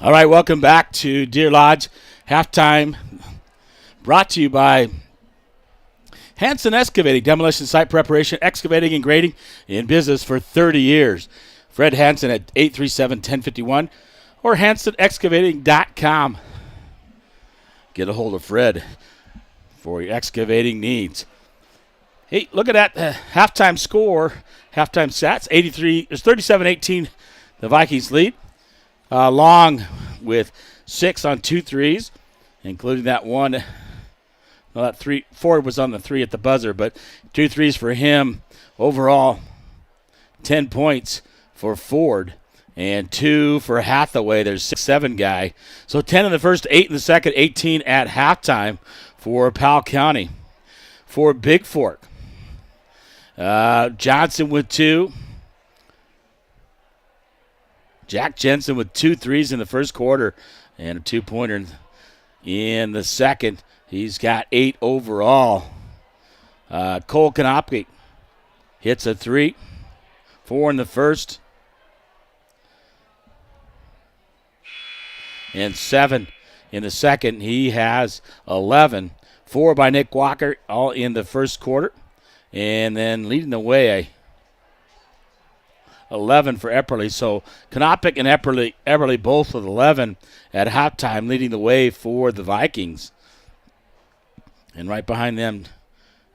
All right, welcome back to Deer Lodge. Halftime brought to you by Hanson Excavating, demolition site preparation, excavating and grading in business for 30 years. Fred Hanson at 837-1051 or hansonexcavating.com. Get a hold of Fred for your excavating needs. Hey, look at that halftime score, halftime stats. 37-18, the Vikings lead. Long with 6 on 2 threes, including that one. Well, that 3, Ford was on the 3 at the buzzer, but 2 threes for him. Overall, 10 points for Ford and 2 for Hathaway. There's 6-7 guy. So 10 in the first, 8 in the second, 18 at halftime for Powell County. For Bigfork, Johnson with 2. Jack Jensen with 2 threes in the first quarter and a 2-pointer in the second. He's got 8 overall. Cole Konopke hits a 3. 4 in the first. And 7 in the second. He has 11. 4 by Nick Walker, all in the first quarter. And then leading the way, 11 for Epperly. So Konopik and Epperly both with 11 at halftime, leading the way for the Vikings. And right behind them,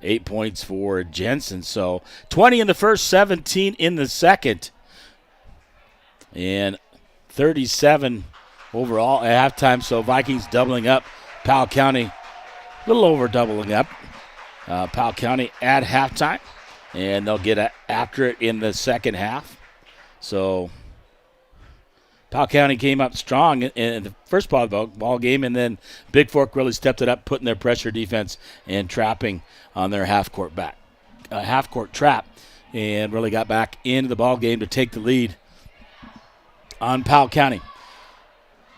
8 points for Jensen. So 20 in the first, 17 in the second. And 37 overall at halftime. So Vikings doubling up. Powell County, a little over doubling up. Powell County at halftime. And they'll get after it in the second half. So Powell County came up strong in the first part of the ball game, and then Bigfork really stepped it up, putting their pressure defense and trapping on their half-court trap, and really got back into the ball game to take the lead on Powell County.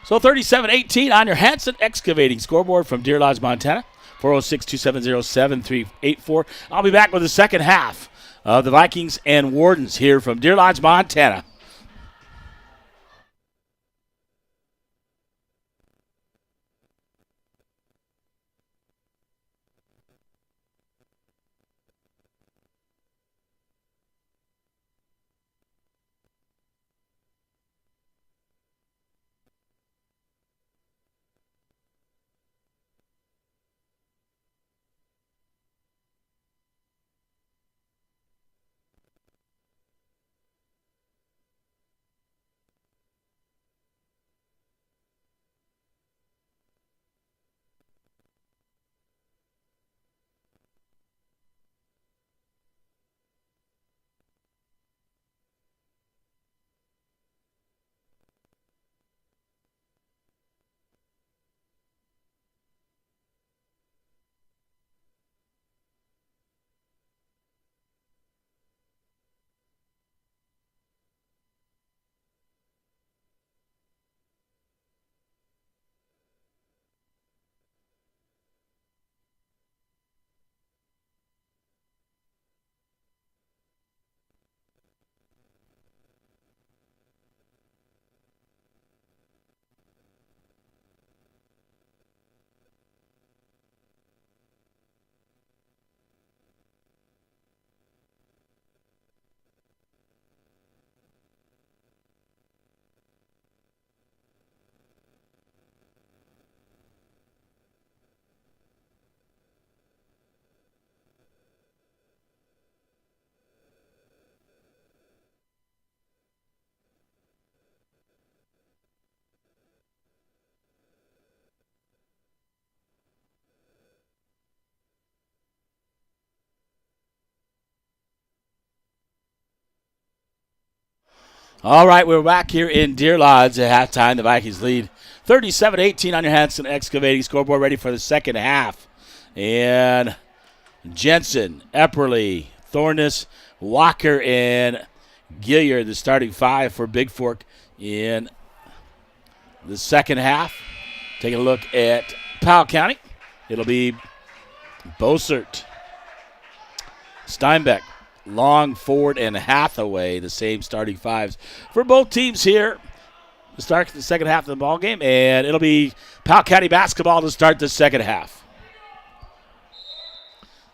So 37-18 on your Hanson Excavating scoreboard from Deer Lodge, Montana. 406-270-7384. I'll be back with the second half of the Vikings and Wardens here from Deer Lodge, Montana. All right, we're back here in Deer Lodge at halftime. The Vikings lead 37-18 on your Hanson Excavating scoreboard, ready for the second half. And Jensen, Epperly, Thorness, Walker, and Gilliard, the starting 5 for Bigfork in the second half. Taking a look at Powell County. It'll be Bossert, Steinbeck, Long, Ford, and Hathaway, the same starting 5s for both teams here to start the second half of the ball game, and it'll be Powell County basketball to start the second half.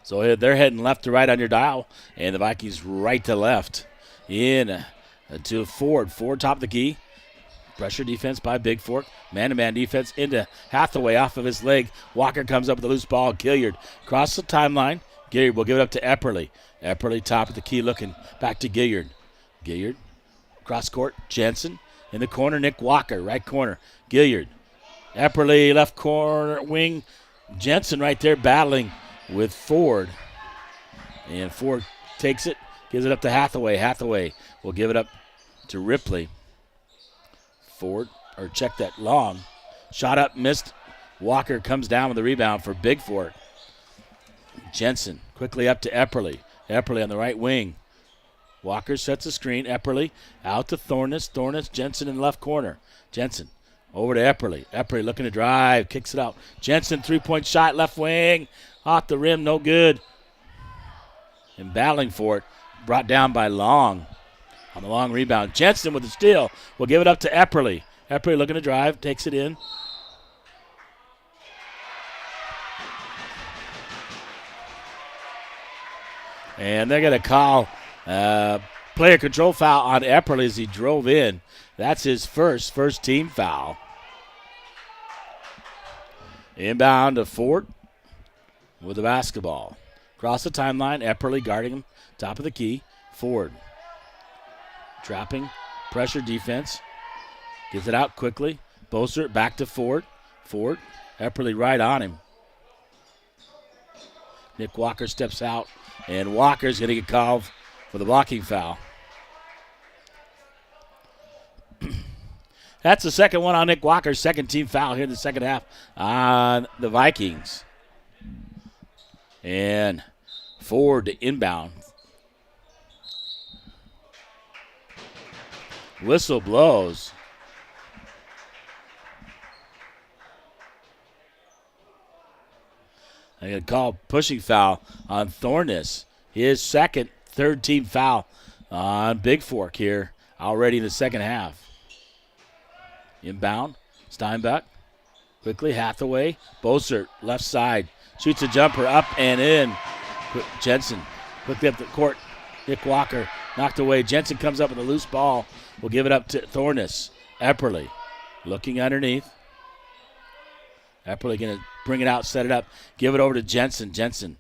So they're heading left to right on your dial, and the Vikings right to left. In to Ford. Ford top of the key. Pressure defense by Bigfork. Man-to-man defense into Hathaway off of his leg. Walker comes up with a loose ball. Gilliard across the timeline. Gilliard will give it up to Epperly. Epperly top of the key looking back to Gilliard. Gilliard cross court. Jensen in the corner. Nick Walker right corner. Gilliard. Epperly left corner wing. Jensen right there battling with Ford. And Ford takes it. Gives it up to Hathaway. Hathaway will give it up to Ripley. Ford, or check that long. Shot up, missed. Walker comes down with the rebound for Bigfork. Jensen quickly up to Epperly. Epperly on the right wing. Walker sets a screen. Epperly out to Thorness. Thorness, Jensen in the left corner. Jensen over to Epperly. Epperly looking to drive. Kicks it out. Jensen, three-point shot, left wing. Off the rim, no good. And battling for it. Brought down by Long. On the long rebound. Jensen with the steal. Will give it up to Epperly. Epperly looking to drive. Takes it in. And they're going to call player control foul on Epperly as he drove in. That's his first team foul. Inbound to Ford with the basketball. Across the timeline. Epperly guarding him. Top of the key. Ford. Trapping, pressure defense. Gets it out quickly. Boser back to Ford. Ford, Epperly right on him. Nick Walker steps out, and Walker's going to get called for the blocking foul. That's the second one on Nick Walker's second team foul here in the second half on the Vikings. And Ford to inbound. Whistle blows. I'm going to call pushing foul on Thorness. His second, third team foul on Bigfork here already in the second half. Inbound, Steinbach. Quickly, Hathaway. Bossert, left side. Shoots a jumper up and in. Jensen quickly up the court. Nick Walker knocked away. Jensen comes up with a loose ball. We'll give it up to Thorness. Epperly looking underneath. Epperly going to bring it out, set it up. Give it over to Jensen. Jensen.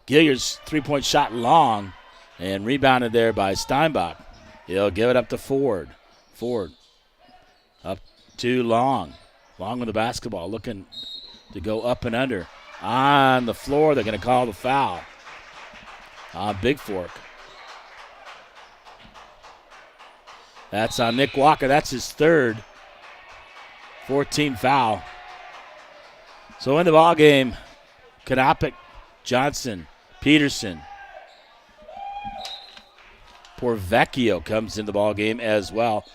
Gilliard's three-point shot long and rebounded there by Steinbach. He'll give it up to Ford. Ford up to Long. Long with the basketball looking to go up and under. On the floor, they're going to call the foul on Bigfork. That's on Nick Walker. That's his third. 14 foul. So in the ball game, Kanopic, Johnson, Peterson. Porvecchio comes in the ball game as well.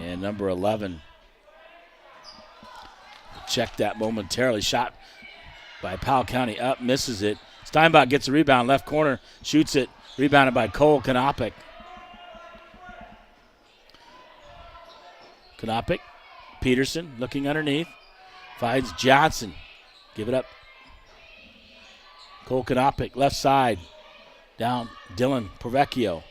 And number 11. Check that momentarily. Shot by Powell County up, misses it. Steinbach gets a rebound, left corner, shoots it. Rebounded by Cole Kanopic. Kanopic, Peterson looking underneath. Finds Johnson. Give it up. Cole Kanopic, left side. Down, Dylan Porvecchio.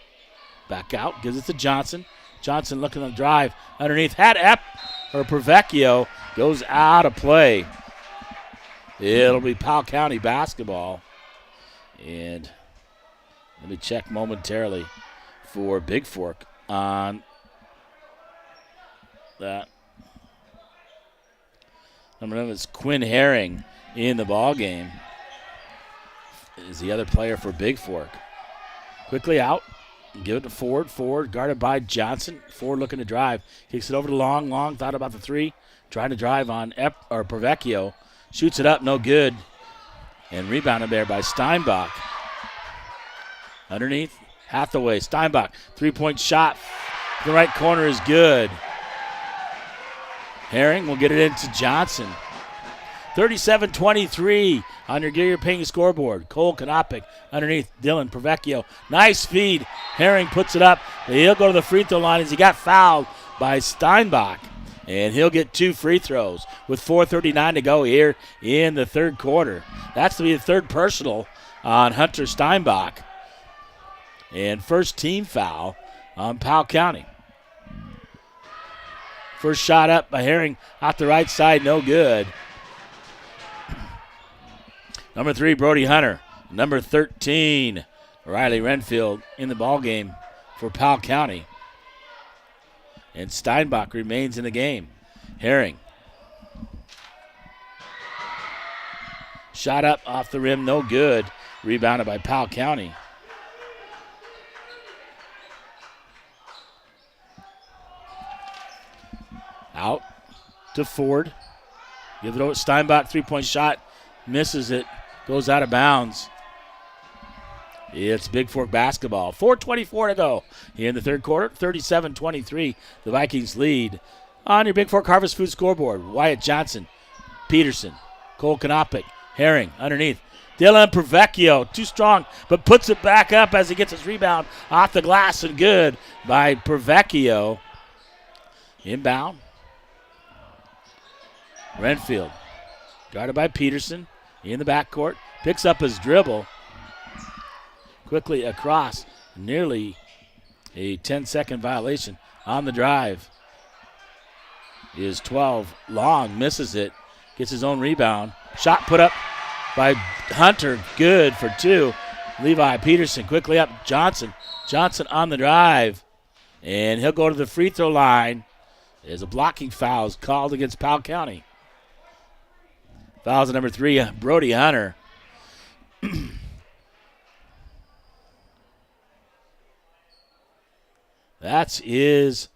Back out, gives it to Johnson. Johnson looking on the drive. Underneath, Porvecchio goes out of play. It'll be Powell County basketball. And let me check momentarily for Bigfork on that. Number 11 is Quinn Herring in the ball game. Is the other player for Bigfork. Quickly out. Give it to Ford. Ford guarded by Johnson. Ford looking to drive. Kicks it over to Long. Long thought about the three. Trying to drive on Porvecchio. Shoots it up. No good. And rebounded there by Steinbach. Underneath, Hathaway, Steinbach, three-point shot. The right corner is good. Herring will get it into Johnson. 37-23 on your Gear Painting scoreboard. Cole Kanopic underneath Dylan Pravecchio. Nice feed. Herring puts it up. He'll go to the free throw line as he got fouled by Steinbach. And he'll get 2 free throws with 4:39 to go here in the third quarter. That's to be the third personal on Hunter Steinbach. And first team foul on Powell County. First shot up by Herring out the right side, no good. Number 3, Brody Hunter. Number 13, Riley Renfield in the ball game for Powell County. And Steinbach remains in the game. Herring. Shot up off the rim, no good. Rebounded by Powell County. Out to Ford. Give it over. Steinbach, 3-point shot. Misses it. Goes out of bounds. It's Bigfork basketball. 4:24 to go here in the third quarter. 37-23. The Vikings lead on your Bigfork Harvest Food scoreboard. Wyatt Johnson, Peterson, Cole Kanopic, Herring underneath. Dylan Pravecchio, too strong, but puts it back up as he gets his rebound off the glass and good by Pravecchio. Inbound. Renfield, guarded by Peterson in the backcourt. Picks up his dribble. Quickly across, nearly a 10-second violation on the drive. Is 12 long, misses it, gets his own rebound. Shot put up by Hunter, good for 2. Levi Peterson quickly up. Johnson on the drive, and he'll go to the free throw line. As a blocking foul is called against Powell County. Fouls at number 3, Brody Hunter. That's his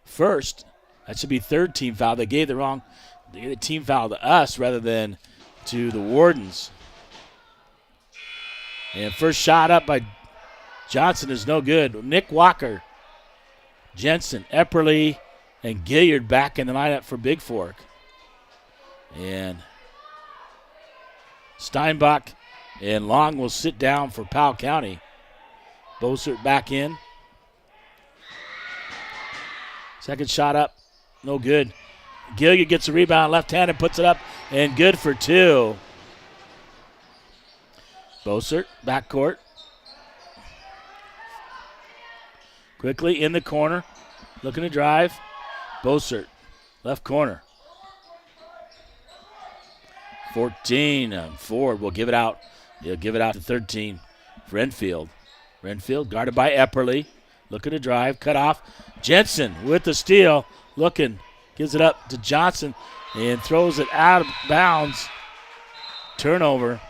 first. That should be third team foul. They gave the team foul to us rather than to the Wardens. And first shot up by Johnson is no good. Nick Walker, Jensen, Epperly, and Gilliard back in the lineup for Bigfork. And Steinbach and Long will sit down for Powell County. Bossert back in. Second shot up, no good. Gilliard gets a rebound, left-handed, puts it up, and good for 2. Bossert, backcourt. Quickly in the corner, looking to drive. Bossert, left corner. 14, Ford will give it out. He'll give it out to 13. Renfield. Renfield guarded by Epperly. Looking to drive, cut off. Jensen with the steal, looking, gives it up to Johnson and throws it out of bounds. Turnover,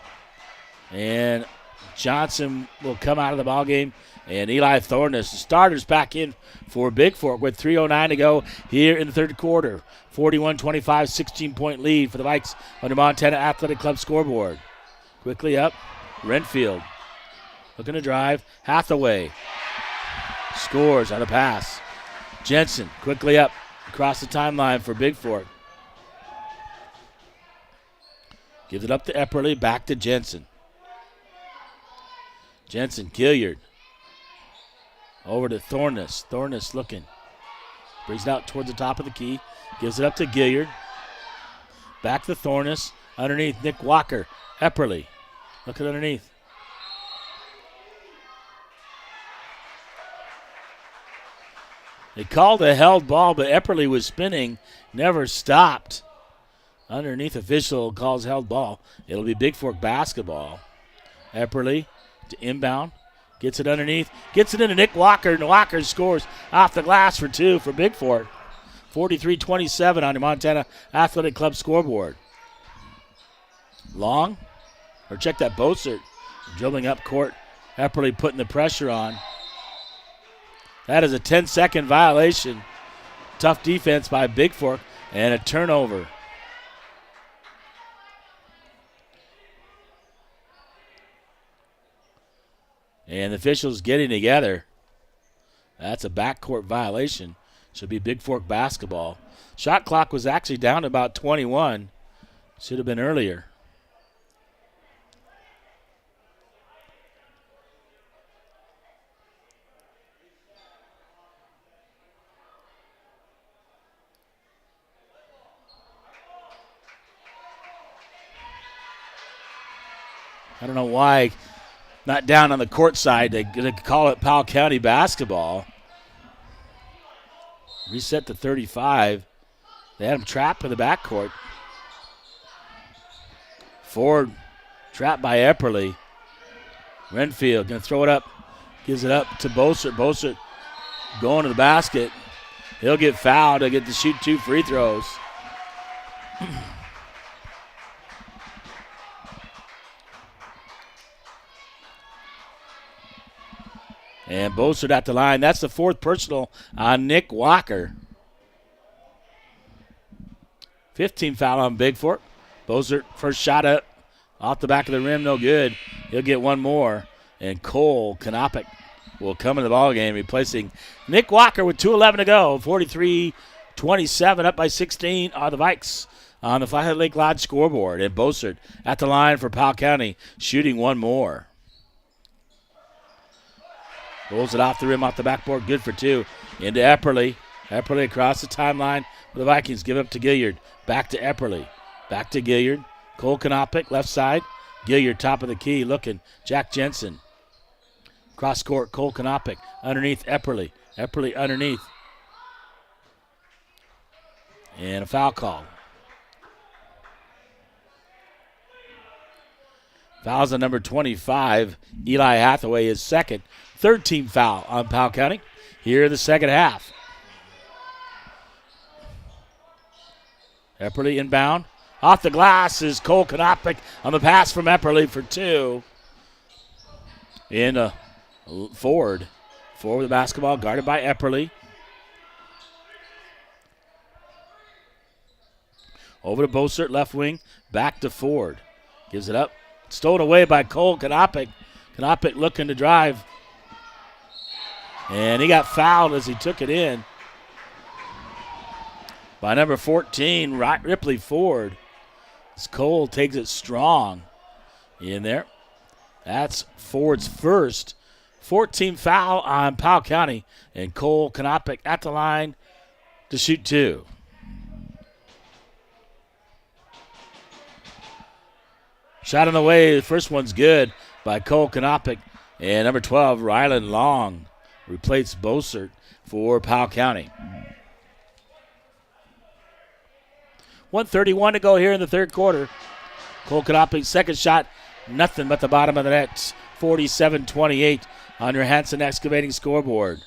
and Johnson will come out of the ball game. And Eli Thornus, the starters, back in for Bigfork with 3:09 to go here in the third quarter. 41-25, 16-point lead for the Vikes on the Montana Athletic Club scoreboard. Quickly up, Renfield looking to drive. Hathaway scores on a pass. Jensen quickly up across the timeline for Bigfork. Gives it up to Epperly, back to Jensen. Jensen, Gilliard. Over to Thornus. Thornus looking. Brings it out towards the top of the key. Gives it up to Gilliard. Back to Thornus. Underneath, Nick Walker. Epperly. Looking underneath. They called a held ball, but Epperly was spinning. Never stopped. Underneath, official calls held ball. It'll be Bigfork basketball. Epperly to inbound. Gets it underneath. Gets it into Nick Walker. And Walker scores off the glass for 2 for Bigfork. 43-27 on the Montana Athletic Club scoreboard. Long. Or check that, Bossert dribbling up court. Epperly putting the pressure on. That is a 10-second violation. Tough defense by Bigfork and a turnover. And the officials getting together. That's a backcourt violation. Should be Bigfork basketball. Shot clock was actually down to about 21. Should have been earlier. I don't know why not down on the court side. They call it Powell County basketball. Reset to 35. They had him trapped in the backcourt. Ford trapped by Epperly. Renfield going to throw it up. Gives it up to Bossert. Bossert going to the basket. He'll get fouled. He'll get to shoot 2 free throws. And Bossert at the line. That's the 4th personal on Nick Walker. 15 foul on Bigfork. Bossert first shot up off the back of the rim, no good. He'll get one more. And Cole Kanopic will come into the ballgame, replacing Nick Walker with 2:11 to go. 43-27, up by 16 are the Vikes on the Flathead Lake Lodge scoreboard. And Bossert at the line for Powell County, shooting one more. Rolls it off the rim, off the backboard, good for 2. Into Epperly. Epperly across the timeline for the Vikings. Give up to Gilliard. Back to Epperly. Back to Gilliard. Cole Kanopic, left side. Gilliard, top of the key, looking. Jack Jensen. Cross court, Cole Kanopic. Underneath Epperly. Epperly underneath. And a foul call. Fouls on number 25. Eli Hathaway is second. 3rd team foul on Powell County here in the second half. Epperly inbound. Off the glass is Cole Kanopic on the pass from Epperly for 2. In Ford. Ford with the basketball, guarded by Epperly. Over to Bossert, left wing. Back to Ford. Gives it up. Stolen away by Cole Kanopic. Kanopic looking to drive. And he got fouled as he took it in by number 14, Ripley Ford. As Cole takes it strong in there. That's Ford's first 14 foul on Powell County. And Cole Kanopic at the line to shoot 2. Shot on the way. The first one's good by Cole Kanopic. And number 12, Rylan Long, replaced Bossert for Powell County. 1:31 to go here in the third quarter. Cole Kanopic's second shot, nothing but the bottom of the net. 47-28 on your Hanson Excavating scoreboard.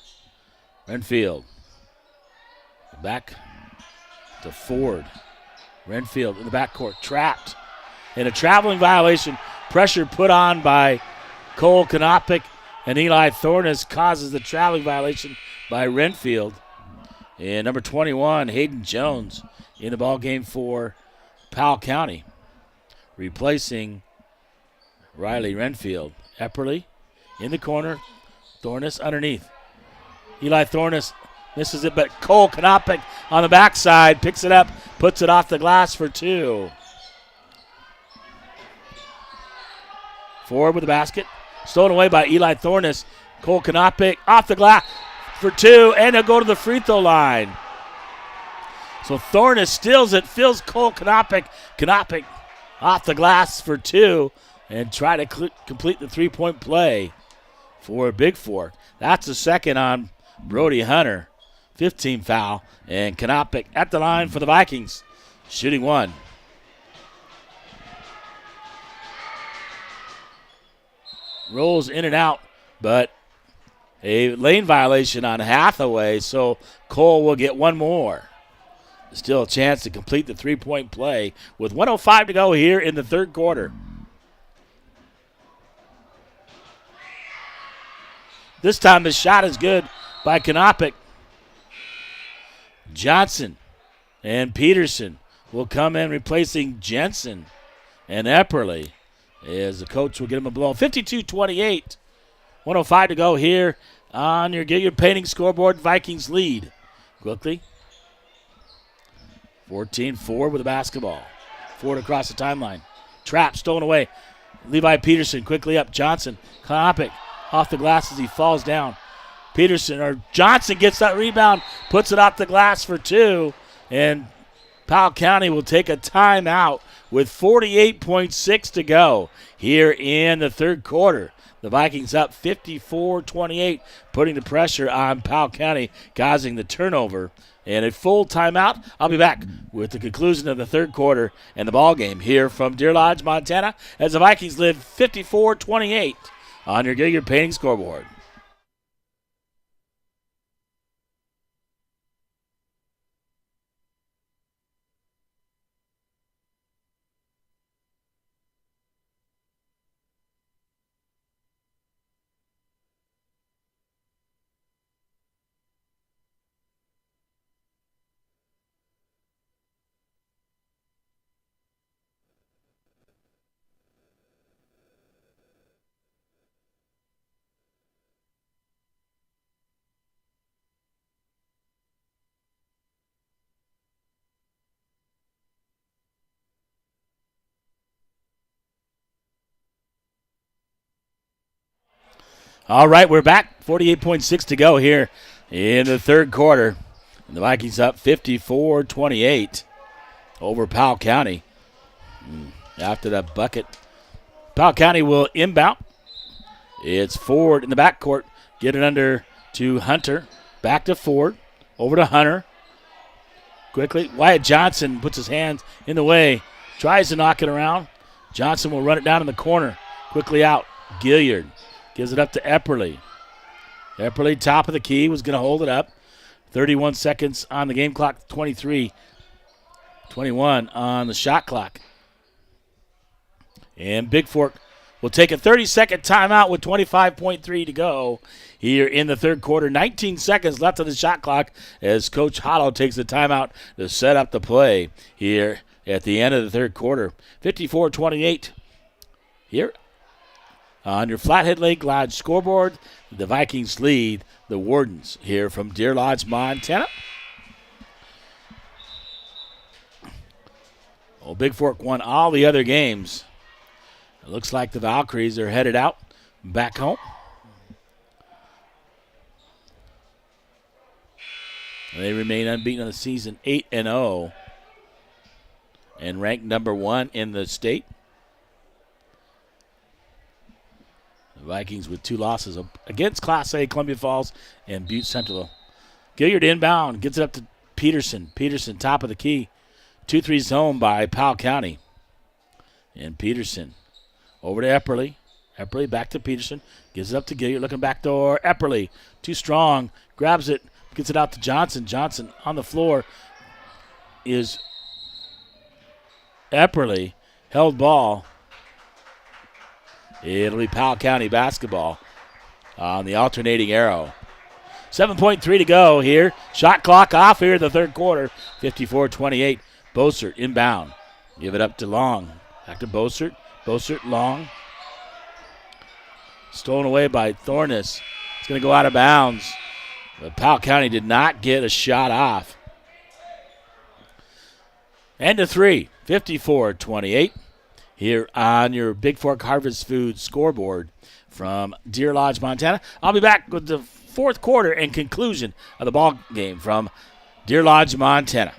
Renfield. Back to Ford. Renfield in the backcourt, trapped. In a traveling violation, pressure put on by Cole Kanopic, and Eli Thornes causes the traveling violation by Renfield. And number 21, Hayden Jones, in the ball game for Powell County, replacing Riley Renfield. Epperly in the corner, Thornes underneath. Eli Thornes misses it, but Cole Kanopic on the backside picks it up, puts it off the glass for 2. Ford with the basket. Stolen away by Eli Thornes. Cole Kanopic off the glass for 2, and he'll go to the free throw line. So Thornes steals it, fills Cole Kanopic. Kanopic off the glass for 2, and try to complete the three-point play for Bigfork. That's the second on Brody Hunter. 15 foul, and Kanopic at the line for the Vikings, shooting 1. Rolls in and out, but a lane violation on Hathaway, so Cole will get one more. Still a chance to complete the three-point play with 1:05 to go here in the third quarter. This time the shot is good by Kanopic. Johnson and Peterson will come in replacing Jensen and Epperly, as the coach will get him a blow. 52-28. 1:05 to go here on your Gilliard Painting scoreboard. Vikings lead quickly. 14-4 with the basketball. Ford across the timeline. Trap stolen away. Levi Peterson quickly up. Johnson. Klonopic off the glass as he falls down. Johnson gets that rebound, puts it off the glass for 2, and Powell County will take a timeout with 48.6 to go here in the third quarter. The Vikings up 54-28, putting the pressure on Powell County, causing the turnover. And a full timeout. I'll be back with the conclusion of the third quarter and the ball game here from Deer Lodge, Montana, as the Vikings lead 54-28 on your Gilliard Painting scoreboard. All right, we're back. 48.6 to go here in the third quarter. And the Vikings up 54-28 over Powell County. After that bucket, Powell County will inbound. It's Ford in the backcourt. Get it under to Hunter. Back to Ford. Over to Hunter. Quickly, Wyatt Johnson puts his hands in the way. Tries to knock it around. Johnson will run it down in the corner. Quickly out. Gilliard gives it up to Epperly. Epperly, top of the key, was going to hold it up. 31 seconds on the game clock. 23. 21 on the shot clock. And Bigfork will take a 30-second timeout with 25.3 to go here in the third quarter. 19 seconds left on the shot clock as Coach Hollow takes the timeout to set up the play here at the end of the third quarter. 54-28 here on your Flathead Lake Lodge scoreboard. The Vikings lead the Wardens here from Deer Lodge, Montana. Well, Bigfork won all the other games. It looks like the Valkyries are headed out back home. They remain unbeaten on the season, 8-0, and ranked number 1 in the state. The Vikings with 2 losses against Class A, Columbia Falls, and Butte Central. Gilliard inbound, gets it up to Peterson. Peterson, top of the key. 2-3 zone by Powell County. And Peterson over to Epperly. Epperly back to Peterson. Gives it up to Gilliard, looking back door. Epperly, too strong. Grabs it, gets it out to Johnson. Johnson on the floor is Epperly. Held ball. It'll be Powell County basketball on the alternating arrow. 7.3 to go here. Shot clock off here in the third quarter. 54-28. Bossert inbound. Give it up to Long. Back to Bossert. Bossert, Long. Stolen away by Thorness. It's going to go out of bounds. But Powell County did not get a shot off. And a 3. 54-28. Here on your Bigfork Harvest Food scoreboard from Deer Lodge, Montana. I'll be back with the fourth quarter and conclusion of the ball game from Deer Lodge, Montana.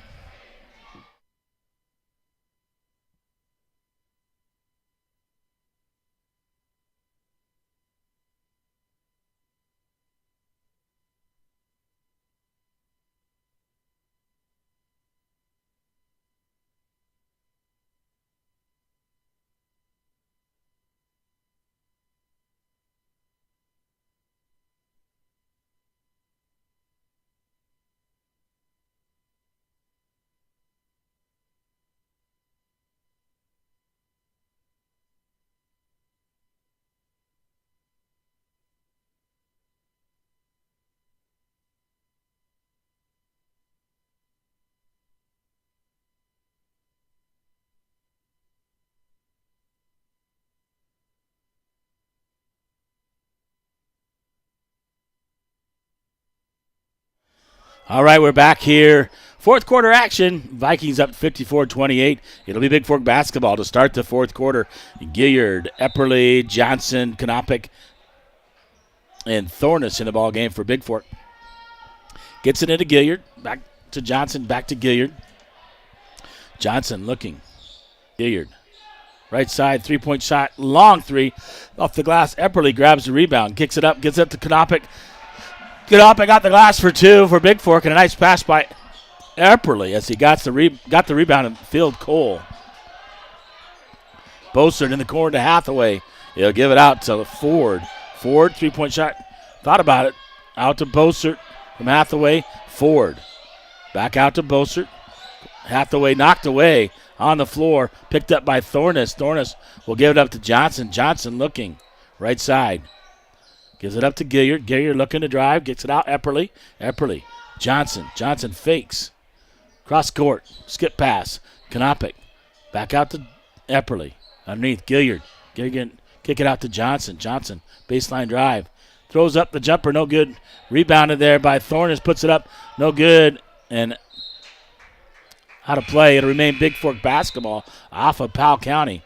All right, we're back here Fourth quarter action. Vikings up 54-28. It'll be Bigfork basketball to start the fourth quarter. Gilliard, Epperly, Johnson, Knopick, and Thornus in the ball game for Bigfork. Gets it into Gilliard. Back to Johnson. Back to Gilliard. Johnson looking. Gilliard. Right side, three-point shot. Long three off the glass. Epperly grabs the rebound. Kicks it up. Gets it to Knopick. Knopick got the glass for two for Bigfork. And a nice pass by Epperly as he got the rebound and filled Cole. Bossert in the corner to Hathaway. He'll give it out to Ford. Ford, three-point shot. Thought about it. Out to Bossert from Hathaway. Ford. Back out to Bossert. Hathaway knocked away on the floor. Picked up by Thornus. Thornus will give it up to Johnson. Johnson looking. Right side. Gives it up to Gilliard. Gilliard looking to drive. Gets it out. Epperly. Epperly. Johnson. Johnson fakes. Cross court. Skip pass. Knopick. Back out to Epperly. Underneath. Gilliard. Gilliard kick it out to Johnson. Johnson. Baseline drive. Throws up the jumper. No good. Rebounded there by Thornus. Puts it up. No good. And out of play. It'll remain Bigfork basketball off of Powell County.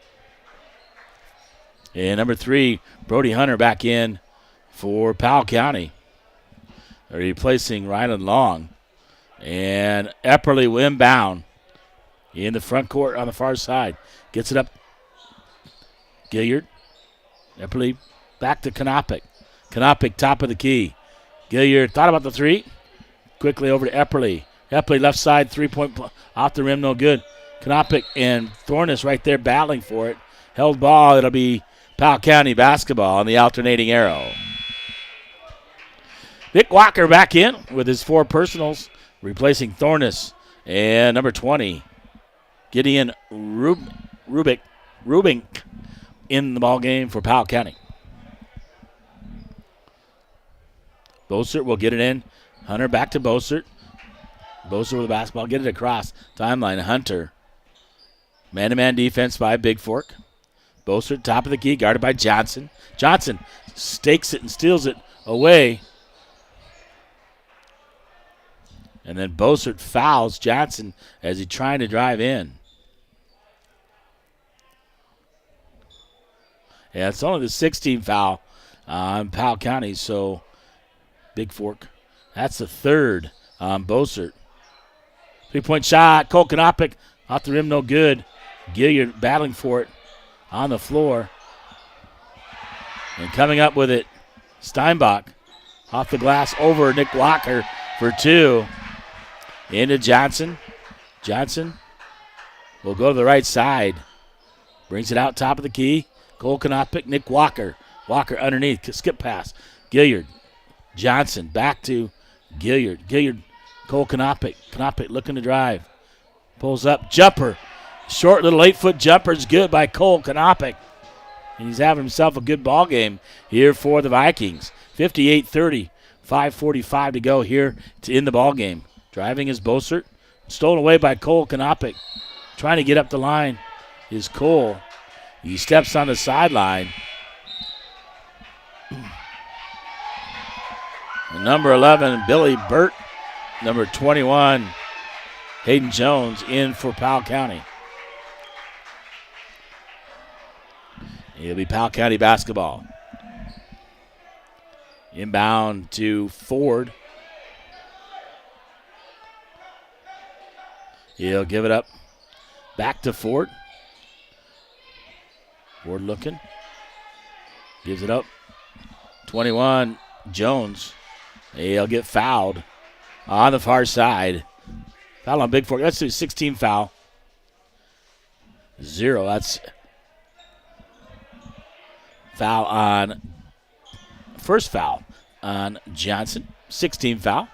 And number 3, Brody Hunter back in for Powell County. They're replacing Ryland Long. And Epperly will inbound in the front court on the far side. Gets it up. Gilliard. Epperly back to Knopick. Knopick top of the key. Gilliard thought about the three. Quickly over to Epperly. Epperly left side, three-point off the rim, no good. Knopick and Thornus right there battling for it. Held ball. It'll be Powell County basketball on the alternating arrow. Nick Walker back in with his 4 personals, replacing Thornus. And number 20, Gideon Rubink in the ball game for Powell County. Bossert will get it in. Hunter back to Bossert. Bossert with the basketball. Get it across. Timeline. Hunter. Man-to-man defense by Bigfork. Bossert top of the key. Guarded by Johnson. Johnson stakes it and steals it away. And then Bossert fouls Johnson as he's trying to drive in. Yeah, it's only the 16th foul on Powell County, so Bigfork. That's the 3rd on Bossert. 3-point shot. Cole Knopick off the rim, no good. Gilliard battling for it on the floor. And coming up with it, Steinbach off the glass over Nick Walker for 2. Into Johnson. Johnson will go to the right side. Brings it out top of the key. Cole Knopick, Nick Walker. Walker underneath. Skip pass. Gilliard. Johnson back to Gilliard. Gilliard, Cole Knopick. Knopick looking to drive. Pulls up. Jumper. Short little 8-foot jumper is good by Cole Knopick. And he's having himself a good ball game here for the Vikings. 58-30. 5:45 to go here in the ball game. Driving is Bossert. Stolen away by Cole Knopick. Trying to get up the line is Cole. He steps on the sideline. And number 11, Billy Burt. Number 21, Hayden Jones in for Powell County. It'll be Powell County basketball. Inbound to Ford. He'll give it up back to Ford. Ford looking. Gives it up. 21, Jones. He'll get fouled on the far side. Foul on Bigfork. That's a 16 foul. 0. That's foul on first foul on Johnson. 16 foul.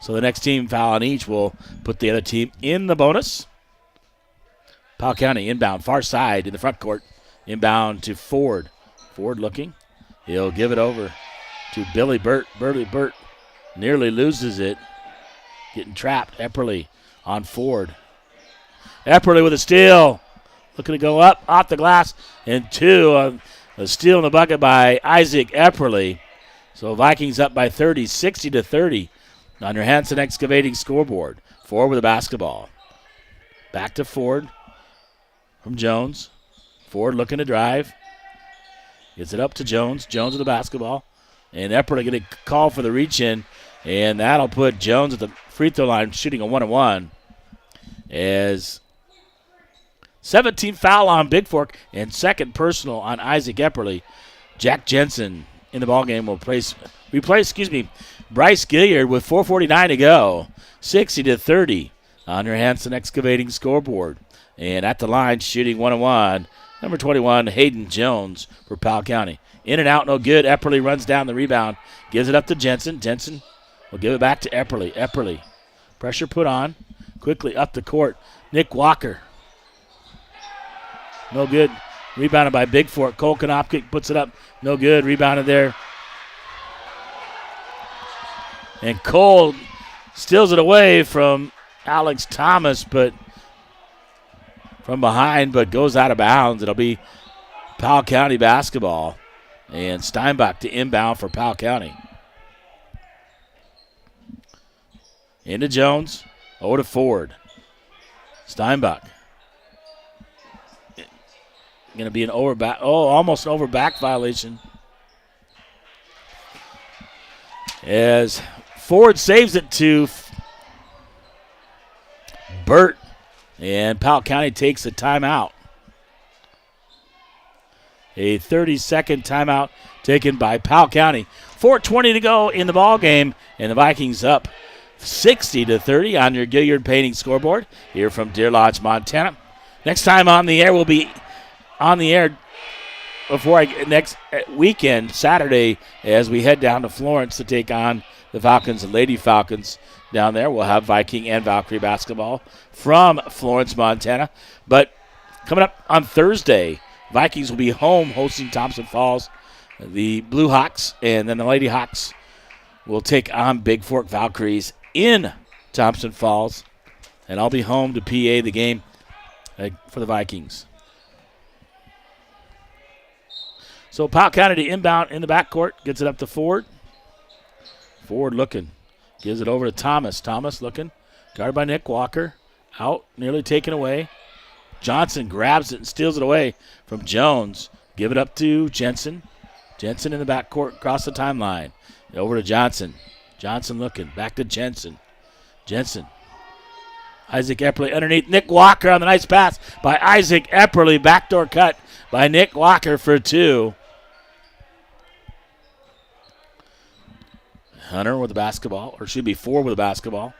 So the next team foul on each will put the other team in the bonus. Powell County inbound, far side in the front court. Inbound to Ford. Ford looking. He'll give it over to Billy Burt. Billy Burt nearly loses it. Getting trapped. Epperly on Ford. Epperly with a steal. Looking to go up, off the glass, and 2. A steal in the bucket by Isaac Epperly. So Vikings up by 30, 60-30 on your Hanson Excavating scoreboard. Ford with the basketball. Back to Ford from Jones. Ford looking to drive. Gets it up to Jones. Jones with the basketball. And Epperly going to call for the reach-in. And that'll put Jones at the free throw line shooting a 1-on-1. As 17th foul on Bigfork and second personal on Isaac Epperly. Jack Jensen in the ballgame will replace Bryce Gilliard with 4:49 to go. 60-30 on your Hanson Excavating scoreboard. And at the line, shooting 1-on-1, number 21, Hayden Jones for Powell County. In and out, no good. Epperly runs down the rebound, gives it up to Jensen. Jensen will give it back to Epperly. Epperly, pressure put on, quickly up the court. Nick Walker, no good. Rebounded by Bigfork. Cole Konopkic puts it up, no good. Rebounded there. And Cole steals it away from Alex Thomas, but from behind, but goes out of bounds. It'll be Powell County basketball. And Steinbach to inbound for Powell County. Into Jones. Over to Ford. Steinbach. Going to be an almost an over back violation. As Ford saves it to Burt. And Powell County takes a timeout. A 30-second timeout taken by Powell County. 4:20 to go in the ball game, and the Vikings up 60-30 on your Gilliard Painting scoreboard here from Deer Lodge, Montana. Next time on the air, we'll be on the air next weekend, Saturday, as we head down to Florence to take on the Falcons and Lady Falcons down there. We'll have Viking and Valkyrie basketball from Florence, Montana. But coming up on Thursday, Vikings will be home hosting Thompson Falls, the Blue Hawks, and then the Lady Hawks will take on Bigfork Valkyries in Thompson Falls. And I'll be home to PA the game for the Vikings. So Powell County to inbound in the backcourt, gets it up to Ford. Ford looking, gives it over to Thomas. Thomas looking, guarded by Nick Walker. Out, nearly taken away. Johnson grabs it and steals it away from Jones. Give it up to Jensen. Jensen in the backcourt across the timeline. Over to Johnson. Johnson looking. Back to Jensen. Jensen. Isaac Epperly underneath. Nick Walker on the nice pass by Isaac Epperly. Backdoor cut by Nick Walker for two. Hunter with the basketball, or should be Ford with the basketball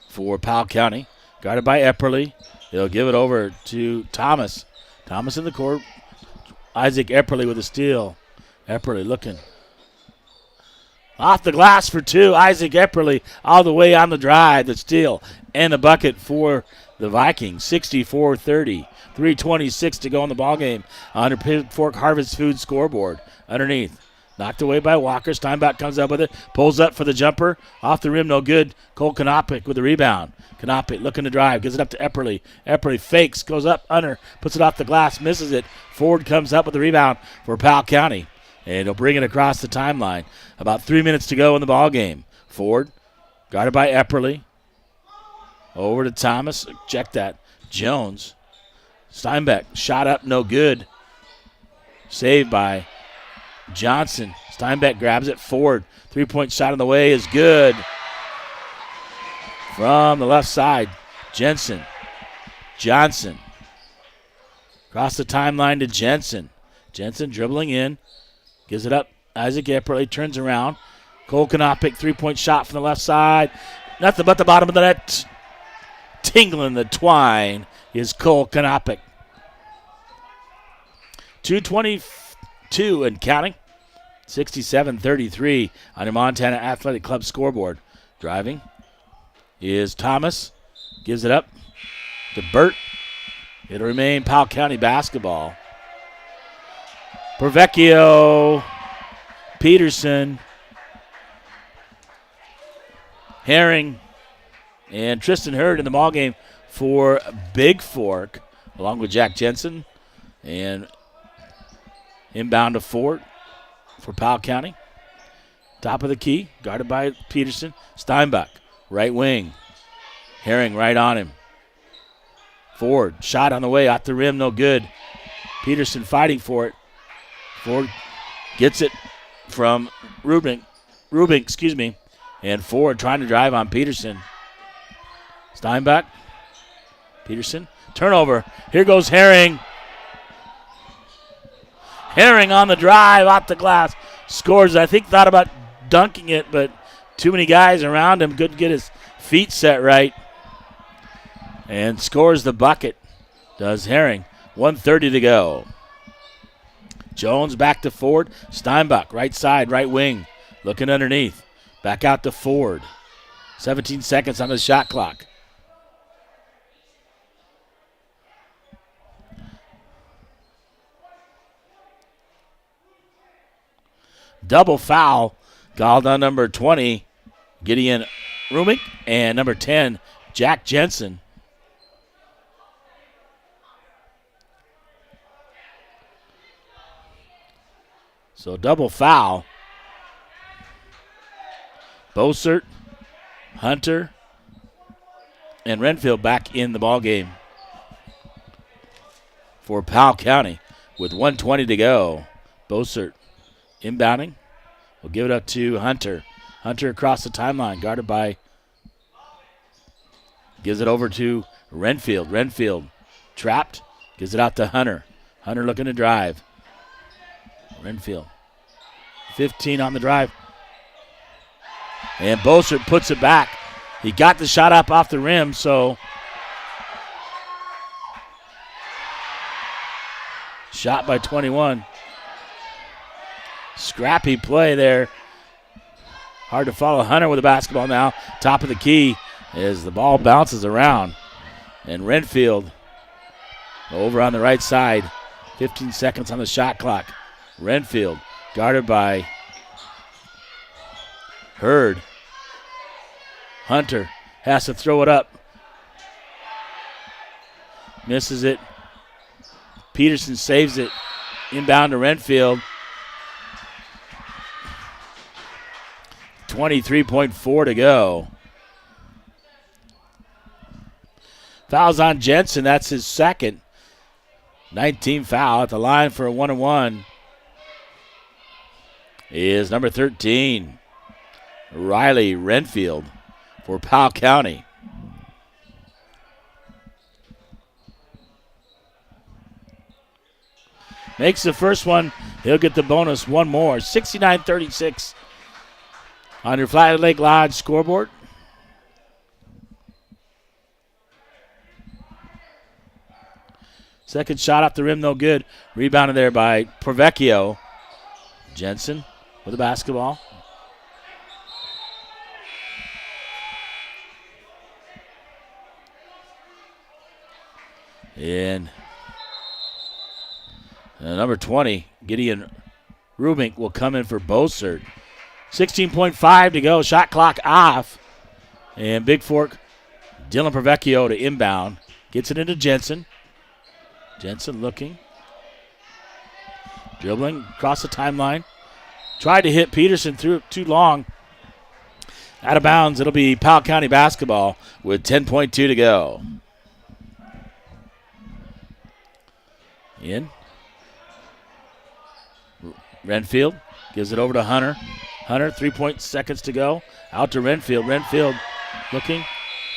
for Powell County. Guarded by Epperly. He'll give it over to Thomas. Thomas in the court. Isaac Epperly with a steal. Epperly looking. Off the glass for two. Isaac Epperly all the way on the drive. The steal and the bucket for the Vikings. 64-30. 3:26 to go in the ballgame on the Bigfork Harvest Food scoreboard. Underneath. Knocked away by Walker. Steinbach comes up with it. Pulls up for the jumper. Off the rim, no good. Cole Konopkic with the rebound. Konopkic looking to drive. Gives it up to Epperly. Epperly fakes. Goes up under. Puts it off the glass. Misses it. Ford comes up with the rebound for Powell County. And he'll bring it across the timeline. About 3 minutes to go in the ball game. Ford guarded by Epperly. Over to Thomas. Check that. Jones. Steinbeck. Shot up. No good. Saved by Johnson. Steinbeck grabs it. Ford. 3-point shot on the way is good. From the left side. Jensen. Johnson. Across the timeline to Jensen. Jensen dribbling in. Gives it up. Isaac Epperly turns around. Cole Konopkic, 3-point shot from the left side. Nothing but the bottom of the net. Tingling the twine is Cole Konopkic. 2:22 and counting. 67-33 on your Montana Athletic Club scoreboard. Driving is Thomas. Gives it up to Burt. It'll remain Powell County basketball. Pervecchio, Peterson, Herring, and Tristan Hurd in the ballgame for Bigfork, along with Jack Jensen. And inbound to Ford for Powell County. Top of the key, guarded by Peterson. Steinbach, right wing. Herring right on him. Ford, shot on the way, off the rim, no good. Peterson fighting for it. Ford gets it from Rubin, and Ford trying to drive on Peterson. Steinbach, Peterson, turnover. Here goes Herring. Herring on the drive, off the glass, scores. I think thought about dunking it, but too many guys around him, couldn't get his feet set right. And scores the bucket, does Herring. 1:30 to go. Jones back to Ford. Steinbach, right side, right wing, looking underneath. Back out to Ford. 17 seconds on the shot clock. Double foul called on number 20, Gideon Rumik, and number 10, Jack Jensen. So double foul. Bossert, Hunter, and Renfield back in the ball game for Powell County with 1:20 to go. Bossert inbounding. We'll give it up to Hunter. Hunter across the timeline, guarded by, gives it over to Renfield. Renfield trapped, gives it out to Hunter. Hunter looking to drive. Renfield, 15 on the drive. And Bossert puts it back. He got the shot up off the rim, so shot by 21. Scrappy play there. Hard to follow Hunter with the basketball now. Top of the key as the ball bounces around. And Renfield over on the right side. 15 seconds on the shot clock. Renfield guarded by Hurd. Hunter has to throw it up. Misses it. Peterson saves it. Inbound to Renfield. 23.4 to go. Fouls on Jensen. That's his second. 19 foul at the line for a 1-and-1 is number 13, Riley Renfield for Powell County. Makes the first one. He'll get the bonus one more. 69-36 on your Flat Lake Lodge scoreboard. Second shot off the rim, no good. Rebounded there by Pervecchio. Jensen with the basketball. And number 20, Gideon Rubink, will come in for Bossert. 16.5 to go. Shot clock off. And Bigfork, Dylan Pervecchio to inbound. Gets it into Jensen. Jensen looking. Dribbling across the timeline. Tried to hit Peterson through it too long. Out of bounds. It'll be Powell County basketball with 10.2 to go. In. Renfield gives it over to Hunter. Hunter, 3 seconds to go. Out to Renfield. Renfield looking.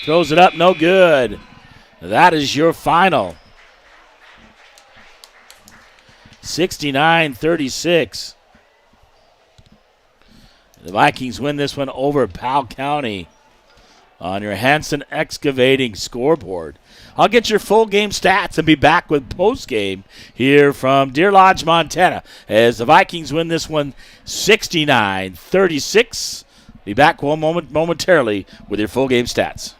Throws it up. No good. That is your final. 69-36. The Vikings win this one over Powell County on your Hanson Excavating scoreboard. I'll get your full game stats and be back with post game here from Deer Lodge, Montana, as the Vikings win this one 69-36. Be back momentarily with your full game stats.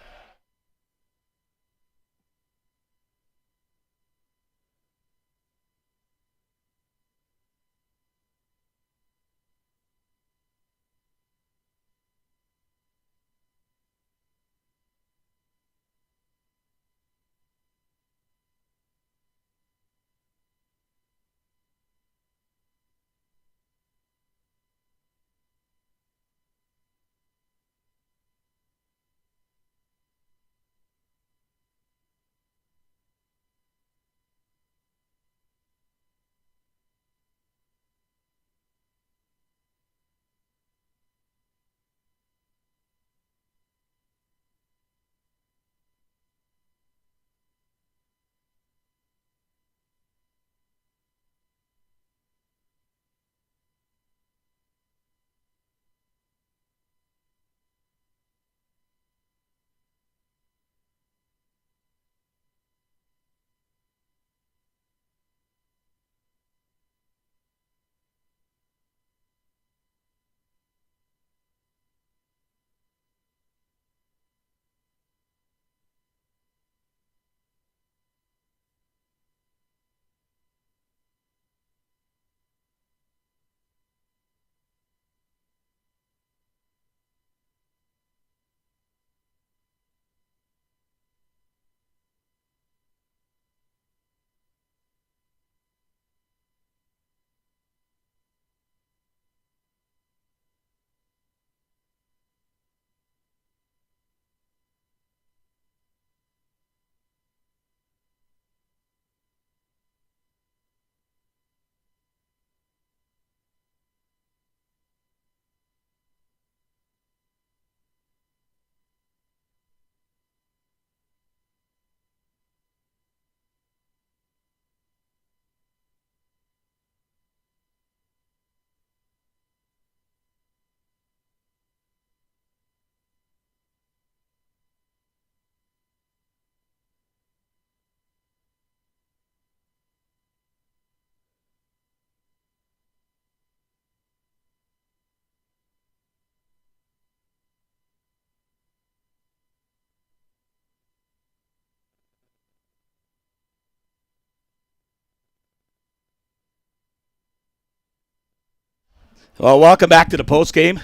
Well, welcome back to the post game.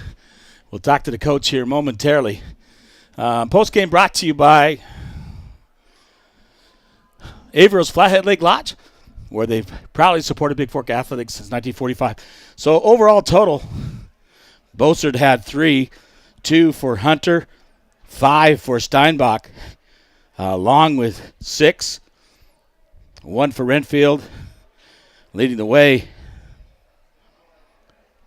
We'll talk to the coach here momentarily. Post game brought to you by Averill's Flathead Lake Lodge, where they've proudly supported Bigfork athletics since 1945. So overall total, Bossard had 3, 2 for Hunter, 5 for Steinbach, Long with 6, 1 for Renfield, leading the way.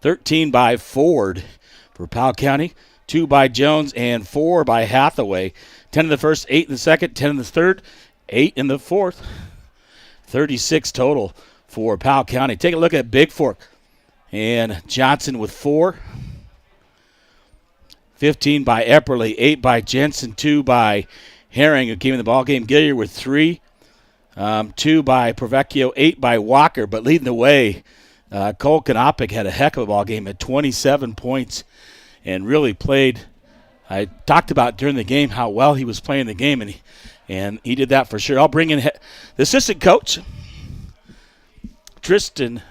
13 by Ford for Powell County, 2 by Jones, and 4 by Hathaway. 10 in the first, 8 in the second, 10 in the third, 8 in the fourth. 36 total for Powell County. Take a look at Bigfork. And Johnson with 4. 15 by Epperly, 8 by Jensen, 2 by Herring, who came in the ballgame. Gillier with 3. 2 by Provecchio, 8 by Walker, but leading the way, Cole Kanopic had a heck of a ball game at 27 points and really played. I talked about during the game how well he was playing the game, and he did that for sure. I'll bring in the assistant coach, Tristan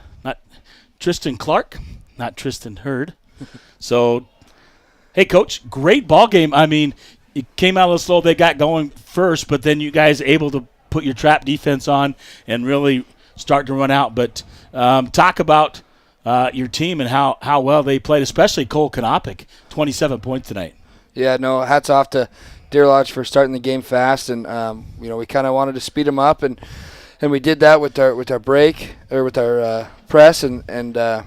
Clark, not Tristan Hurd. So, hey, Coach, great ball game. I mean, it came out a little slow. They got going first, but then you guys able to put your trap defense on and really start to run out. But talk about your team and how well they played, especially Cole Kanopic, 27 points tonight. Yeah, no, hats off to Deer Lodge for starting the game fast, and we kind of wanted to speed them up, and we did that with our break or with our press, and got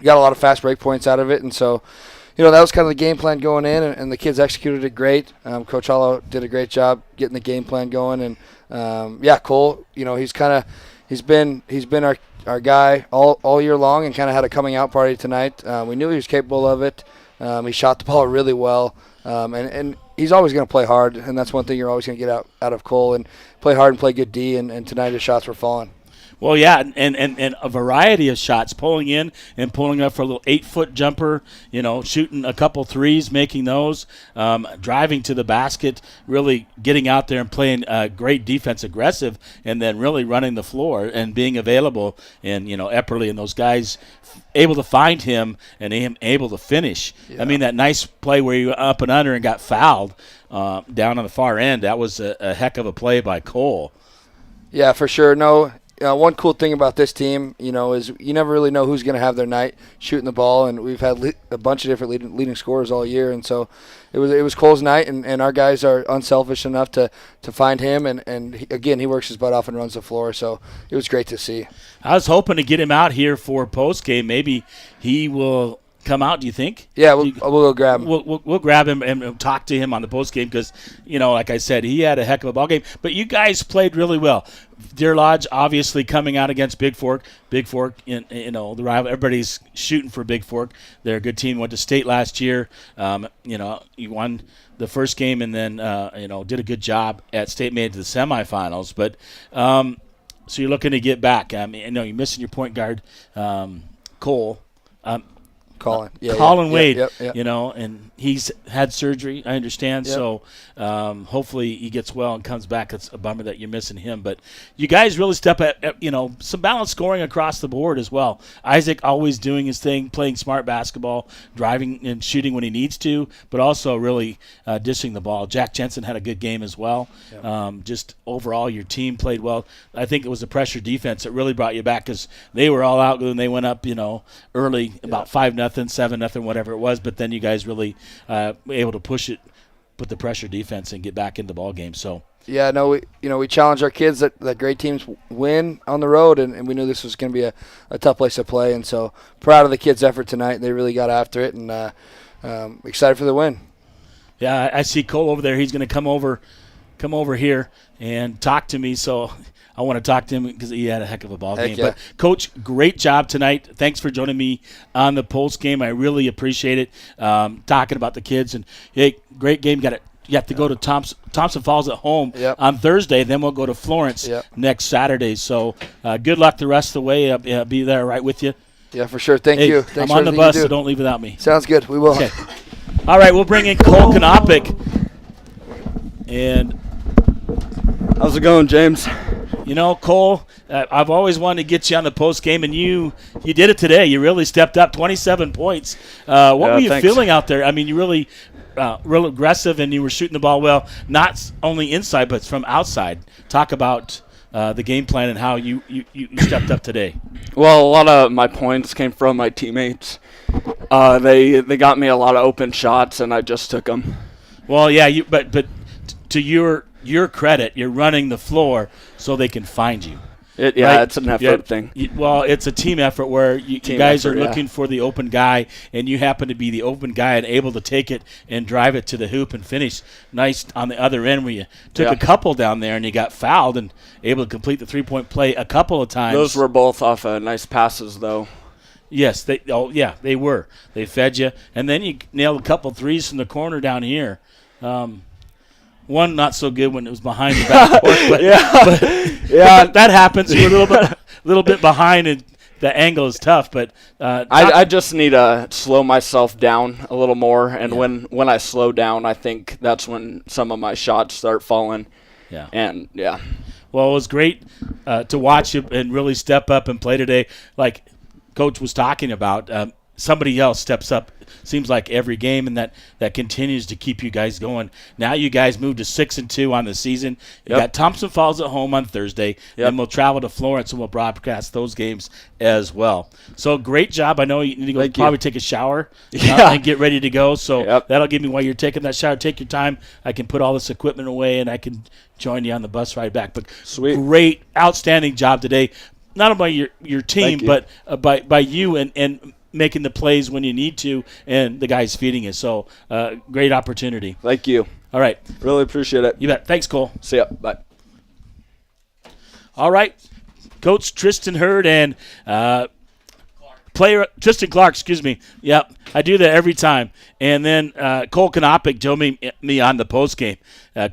a lot of fast break points out of it, and so that was kind of the game plan going in, and the kids executed it great. Coach Hollow did a great job getting the game plan going, and Cole, he's been our guy all year long, and kind of had a coming out party tonight. We knew he was capable of it. He shot the ball really well, and he's always going to play hard, and that's one thing you're always going to get out of Cole, and play hard and play good D, and tonight his shots were falling. Well, yeah, and a variety of shots, pulling in and pulling up for a little 8-foot jumper, shooting a couple threes, making those, driving to the basket, really getting out there and playing great defense, aggressive, and then really running the floor and being available. And, Epperly and those guys able to find him and him able to finish. Yeah. I mean, that nice play where you were up and under and got fouled down on the far end, that was a heck of a play by Cole. Yeah, for sure. No. One cool thing about this team, is you never really know who's going to have their night shooting the ball, and we've had a bunch of different leading scorers all year, and so it was Cole's night, and our guys are unselfish enough to find him, and he works his butt off and runs the floor, so it was great to see. I was hoping to get him out here for post game. Maybe he will come out, do you think? Yeah, we'll go grab him. We'll grab him and talk to him on the post game because, like I said, he had a heck of a ball game. But you guys played really well. Deer Lodge obviously coming out against Bigfork. Bigfork, the rival. Everybody's shooting for Bigfork. They're a good team. Went to state last year. You won the first game and then did a good job at state. Made it to the semifinals. But so you're looking to get back. I mean, you're missing your point guard, Cole. Colin Wade, yep. And he's had surgery, I understand. Yep. So hopefully he gets well and comes back. It's a bummer that you're missing him. But you guys really step at some balanced scoring across the board as well. Isaac always doing his thing, playing smart basketball, driving and shooting when he needs to, but also really dishing the ball. Jack Jensen had a good game as well. Yep. Just overall, your team played well. I think it was the pressure defense that really brought you back because they were all out when they went up, early, about 5-0. 7-0, whatever it was, but then you guys really able to push it, put the pressure defense, and get back into the ball game. So yeah, no, we challenge our kids that great teams win on the road, and we knew this was going to be a tough place to play, and so proud of the kids' effort tonight. They really got after it, and excited for the win. Yeah, I see Cole over there. He's going to come over here and talk to me. So I want to talk to him because he had a heck of a ball game. Yeah. But, Coach, great job tonight. Thanks for joining me on the post game. I really appreciate it, talking about the kids. And, hey, great game. You have to go to Thompson Falls at home on Thursday. Then we'll go to Florence next Saturday. So good luck the rest of the way. I'll be there right with you. Yeah, for sure. Thank you. Thanks I'm on the bus, so don't leave without me. Sounds good. We will. Okay. All right, we'll bring in Cole Kanopic. And how's it going, James? You know, Cole, I've always wanted to get you on the post game, and you did it today. You really stepped up, 27 points. What were you feeling out there? I mean, you really real aggressive, and you were shooting the ball well, not only inside but from outside. Talk about the game plan and how you stepped up today. Well, a lot of my points came from my teammates. They got me a lot of open shots, and I just took them. Well, yeah, but to your credit, you're running the floor so they can find you. Right? It's an effort thing. Well, it's a team effort where you guys are looking for the open guy, and you happen to be the open guy and able to take it and drive it to the hoop and finish nice on the other end where you took a couple down there and you got fouled and able to complete the three-point play a couple of times. Those were both off of nice passes, though. Yes, they were. They fed you. And then you nailed a couple threes from the corner down here. One not so good when it was behind the backboard, but that happens. You're a little bit behind, and the angle is tough. But I just need to slow myself down a little more, and when I slow down, I think that's when some of my shots start falling. Yeah. And well, it was great to watch you and really step up and play today. Like Coach was talking about, somebody else steps up. Seems like every game, and that continues to keep you guys going. Now you guys moved to 6-2 on the season. You got Thompson Falls at home on Thursday. Then we'll travel to Florence, and we'll broadcast those games as well. So great job. I know you need to go take a shower and get ready to go. So that'll give me while you're taking that shower. Take your time. I can put all this equipment away, and I can join you on the bus ride back. But great, outstanding job today. Not only by your team, but by you and making the plays when you need to, and the guys feeding you. So, great opportunity. Thank you. All right. Really appreciate it. You bet. Thanks, Cole. See ya. Bye. All right. Coach Tristan Hurd and player Tristan Clark, excuse me. Yep, I do that every time. And then Cole Kanopic joined me on the post game.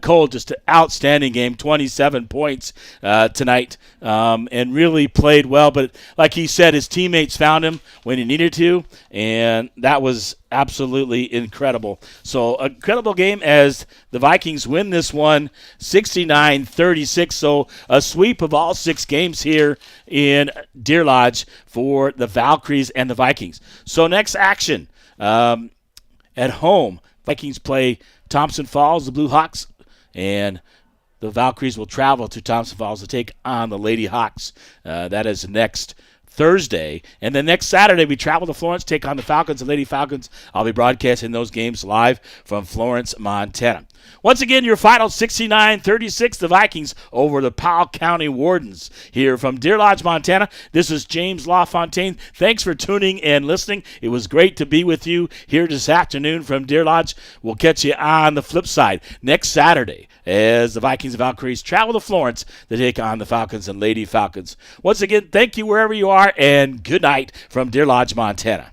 Cole, just an outstanding game, 27 points tonight, and really played well. But like he said, his teammates found him when he needed to, and that was absolutely incredible. So a incredible game as the Vikings win this one 69-36. So a sweep of all 6 games here in Deer Lodge for the Valkyries and the Vikings. So next action at home, Vikings play Thompson Falls, the Blue Hawks, and the Valkyries will travel to Thompson Falls to take on the Lady Hawks. That is next Thursday. And then next Saturday, we travel to Florence, take on the Falcons and Lady Falcons. I'll be broadcasting those games live from Florence, Montana. Once again, your final 69-36, the Vikings over the Powell County Wardens. Here from Deer Lodge, Montana, this is James LaFontaine. Thanks for tuning and listening. It was great to be with you here this afternoon from Deer Lodge. We'll catch you on the flip side next Saturday as the Vikings and Valkyries travel to Florence to take on the Falcons and Lady Falcons. Once again, thank you wherever you are, and good night from Deer Lodge, Montana.